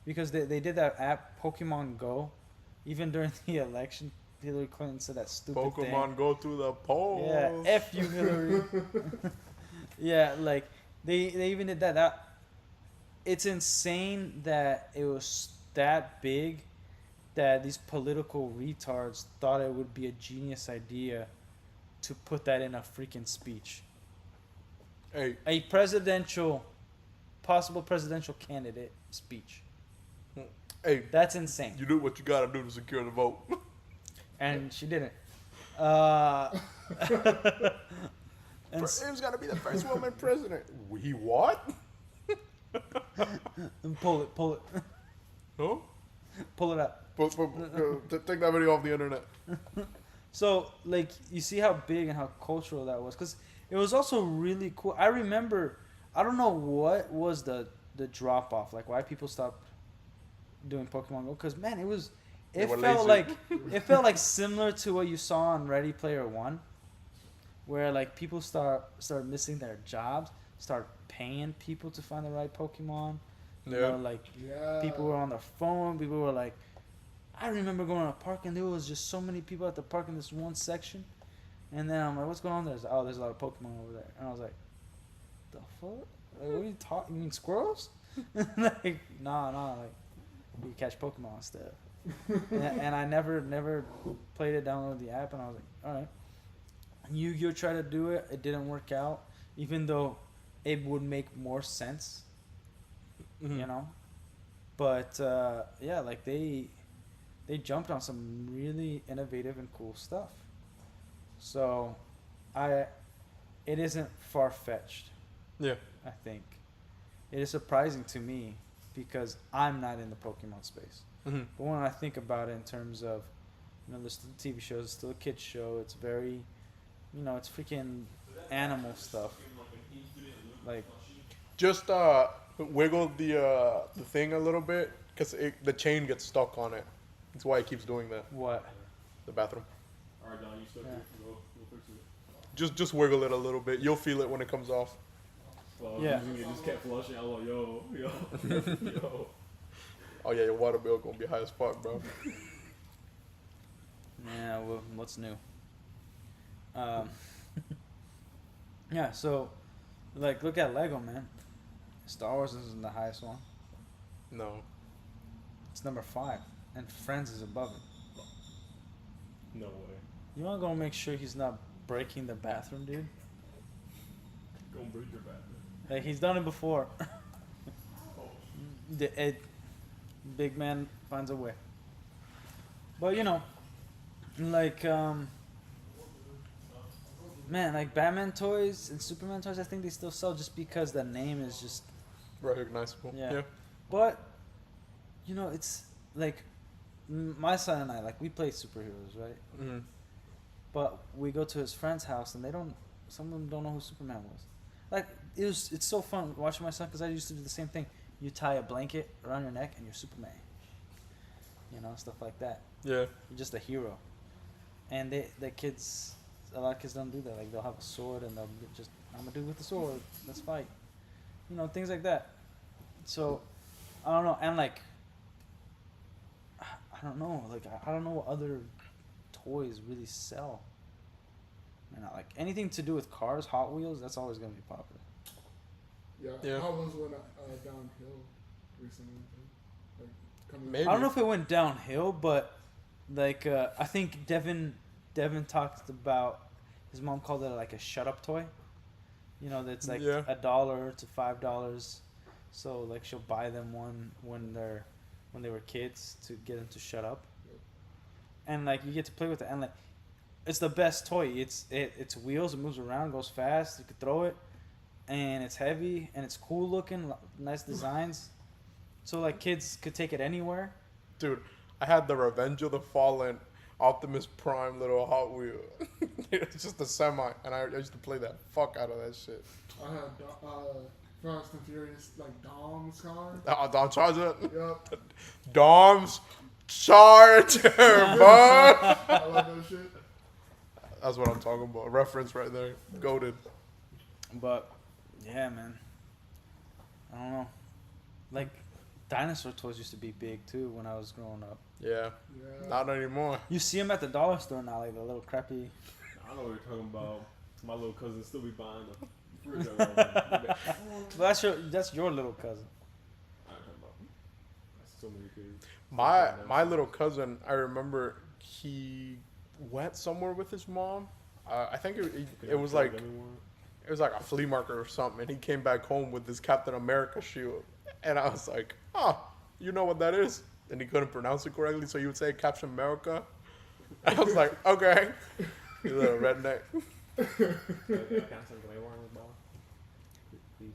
because they did that app Pokemon Go, even during the election. Hillary Clinton said that stupid Pokemon thing. go to the polls. Yeah, F you, Hillary. Yeah, like they even did that. That it's insane that it was that big, that these political retards thought it would be a genius idea to put that in a freaking speech. Hey, A possible presidential candidate speech. hey, That's insane. you do what you gotta do to secure the vote. And she didn't. And Who's gonna be the first woman president? He what? pull it, No? pull it up. Take that video off the internet. So, like, you see how big and how cultural that was, because it was also really cool. I remember, I don't know what was the drop off, like why people stopped doing Pokemon Go, because man, it They were felt lazy. like it felt like similar to what you saw on Ready Player One, where like people start missing their jobs, start paying people to find the right Pokemon. You Yeah. know, like Yeah. people were on their phone. People were like, I remember going to a park and there was just so many people at the park in this one section. And then I'm like, what's going on there? There's a lot of Pokemon over there. And I was like, the fuck? Like, what are you talking? You mean squirrels? Like, nah. Like, you catch Pokemon instead. and I never played it, downloaded the app, and I was like, all right. Yu-Gi-Oh! Tried to do it. It didn't work out, even though it would make more sense, you know. But yeah, like they jumped on some really innovative and cool stuff. So, it isn't far fetched. Yeah. I think it is surprising to me because I'm not in the Pokemon space. Mm-hmm. But when I think about it in terms of, you know, there's still TV shows, it's still a kids show. It's very, you know, it's freaking animal stuff. Like, Just wiggle the thing a little bit, because the chain gets stuck on it. That's why it keeps doing that. what? The bathroom. Alright, Don, you stuck Yeah. here. We'll fix it. Just wiggle it a little bit. You'll feel it when it comes off. Well, Yeah. yeah. It just kept flushing. I was like, yo. Oh yeah, your water bill gonna be high as fuck, bro. Yeah, well, what's new? Yeah, so, like, look at Lego, man. Star Wars isn't the highest one. No. It's number 5, and Friends is above it. No way. You wanna go make sure he's not breaking the bathroom, dude? Go and break your bathroom. Like, he's done it before. Big man finds a way. But, you know, like, man, like Batman toys and Superman toys, I think they still sell just because the name is just, Recognizable. yeah. But, you know, it's like, my son and I, like, we play superheroes, right? Mm-hmm. But we go to his friend's house and some of them don't know who Superman was. Like, it's so fun watching my son because I used to do the same thing. You tie a blanket around your neck and you're Superman. You know, stuff like that. Yeah. You're just a hero. And a lot of kids don't do that. Like, they'll have a sword and they'll just, I'm a dude with a sword. Let's fight. You know, things like that. So, I don't know. And, like, I don't know. Like, I don't know what other toys really sell. And like anything to do with cars, Hot Wheels, that's always gonna be popular. Yeah. Yeah. How was went downhill recently? Like coming. Maybe. I don't know if it went downhill, but like I think Devin talked about his mom called it like a shut up toy. You know, that's like Yeah. $1 to $5. So like she'll buy them one when they were kids to get them to shut up. And like you get to play with it, and like it's the best toy. It's wheels, it moves around, goes fast. You could throw it, and it's heavy and it's cool looking, nice designs. So like kids could take it anywhere. Dude, I had the Revenge of the Fallen Optimus Prime little Hot Wheel. It's just a semi, and I used to play that fuck out of that shit. I had Fast and Furious like Dom's car. Dom Charger. Yup. Dom's Charger, bud. I love that shit. That's what I'm talking about. Reference right there. Goated. But yeah, man, I don't know. Like dinosaur toys used to be big too when I was growing up. Yeah. Yeah. Not anymore. You see them at the dollar store now, like the little crappy. I know what you're talking about. My little cousin still be buying the fridge. But that's your little cousin. I don't know about. That's so many kids. My little cousin, I remember he went somewhere with his mom. I think it was like a flea market or something, and he came back home with this Captain America shield, and I was like, "Oh, you know what that is?" And he couldn't pronounce it correctly, so he would say Captain America. I was like, "Okay, you little redneck." Can I send the Warren ball? Please.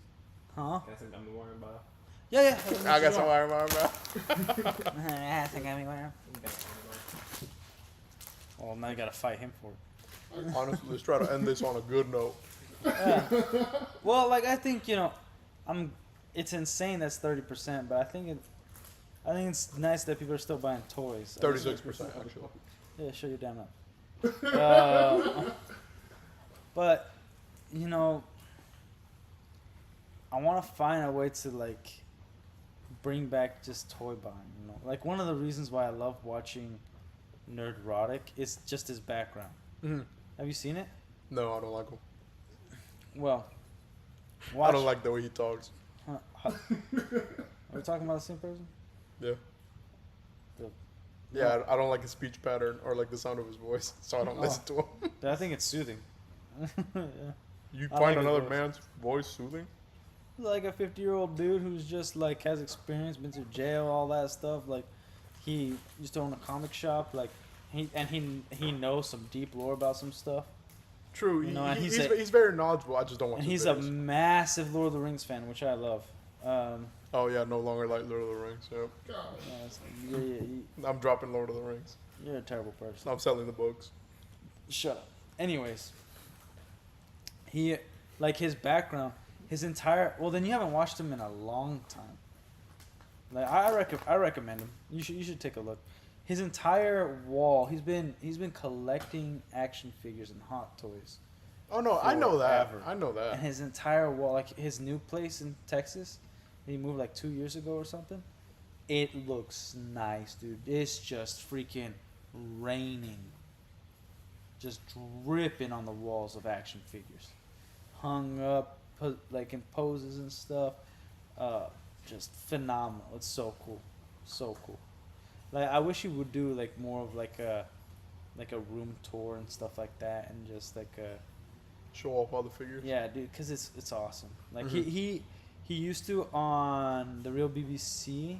Huh? Can I send the Warren ball? Yeah. I got some iron, bro. I think I mean, well, now you gotta fight him for it. Honestly, let's try to end this on a good note. Yeah. Well, like I think it's insane that's 30%, but I think it's nice that people are still buying toys. 36% actually. Yeah, show your damn up. But I want to find a way to like bring back just toy buying. Like one of the reasons why I love watching Nerdrotic is just his background. Mm-hmm. Have you seen it? No, I don't like him. Well, I don't like the way he talks. Are we talking about the same person? Yeah. The- I don't like his speech pattern or like the sound of his voice, so I don't listen to him. I think it's soothing. Yeah. You I find like his another voice. man's voice soothing? Like a 50-year-old dude who's just like has experience, been to jail, all that stuff. Like he used to own a comic shop. Like he knows some deep lore about some stuff. True. And He's very knowledgeable. I just don't watch And his he's a videos. massive Lord of the Rings fan, which I love. Oh yeah, no longer like Lord of the Rings. Yep. I'm dropping Lord of the Rings. You're a terrible person. I'm selling the books. Shut up. Anyways, he like his background, his entire. Well, then you haven't watched him in a long time. Like I recommend him. You should take a look. His entire wall, he's been collecting action figures and Hot Toys. Oh no, I know that. Forever. I know that. And his entire wall, like his new place in Texas, he moved like 2 years ago or something. It looks nice, dude. It's just freaking raining. Just dripping on the walls of action figures. Hung up, like in poses and stuff. Just phenomenal. It's so cool. So cool. Like I wish he would do like more of like a room tour and stuff like that, and just like a Show off all the figures. yeah, dude, because it's awesome. Like he used to on the Real BBC,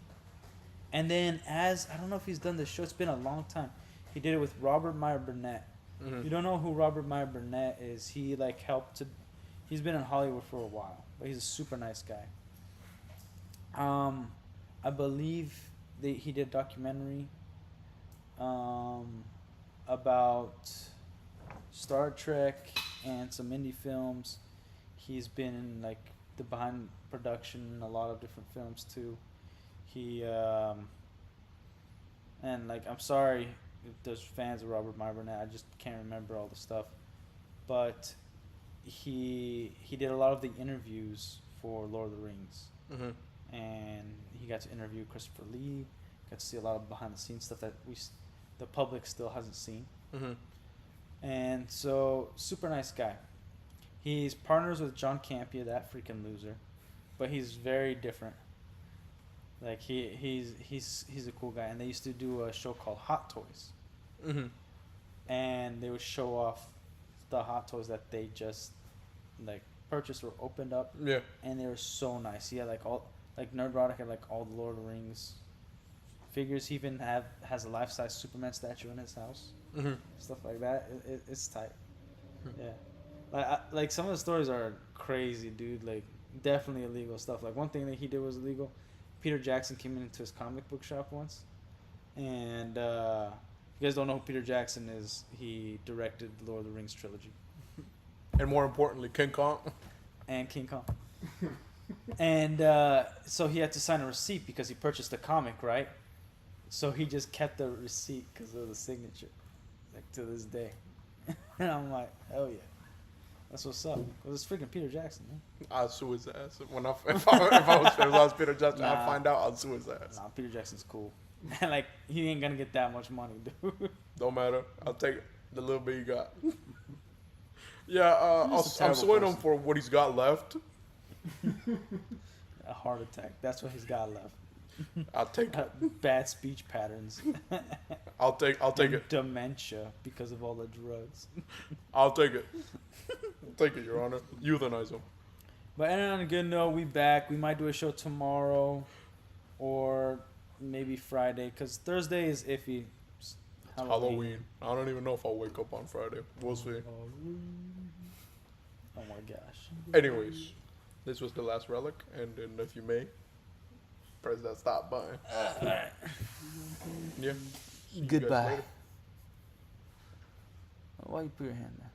and then as I don't know if he's done this show. It's been a long time. He did it with Robert Meyer Burnett. Mm-hmm. You don't know who Robert Meyer Burnett is? He like helped to. He's been in Hollywood for a while, but he's a super nice guy. I believe he did a documentary about Star Trek and some indie films. He's been in like the behind production in a lot of different films too. He and like I'm sorry if there's fans of Robert Meyer Burnett, I just can't remember all the stuff. But he did a lot of the interviews for Lord of the Rings. Mm-hmm. And he got to interview Christopher Lee, got to see a lot of behind the scenes stuff that the public still hasn't seen. Mm-hmm. And so, super nice guy. He's partners with John Campea, that freaking loser, but he's very different. Like he's a cool guy, and they used to do a show called Hot Toys, Mm-hmm. and they would show off the Hot Toys that they just like purchased or opened up, Yeah. and they were so nice. He had like Nerdrotic had like all the Lord of the Rings figures. He even has a life-size Superman statue in his house. Mm-hmm. Stuff like that. It's tight. Yeah. Like some of the stories are crazy, dude. Like definitely illegal stuff. Like one thing that he did was illegal. Peter Jackson came into his comic book shop once, and if you guys don't know who Peter Jackson is, he directed the Lord of the Rings trilogy And more importantly, King Kong. and King Kong. And so he had to sign a receipt because he purchased the comic, right? So he just kept the receipt because of the signature, like to this day. And I'm like, hell yeah, that's what's up. Cause it's freaking Peter Jackson, man. I'd sue his ass. If I was Peter Jackson, Nah. I'd find out. I'd sue his ass. Nah, Peter Jackson's cool. Like he ain't gonna get that much money, dude. Don't matter. I'll take the little bit you got. Yeah, He's just a I'm terrible suing him person. for what he's got left. A heart attack. That's what he's got left. I'll take it. Bad speech patterns. I'll take and it. Dementia because of all the drugs. I'll take it. Take it, Your Honor. Euthanize him. But ending on a good note, we back. We might do a show tomorrow, or maybe Friday, because Thursday is iffy. It's Halloween. I don't even know if I'll wake up on Friday. We'll see. Oh my gosh. Anyways, this was the last relic, and then if you may, press that stop button. Yeah. See you guys Goodbye. later. Why you put your hand there?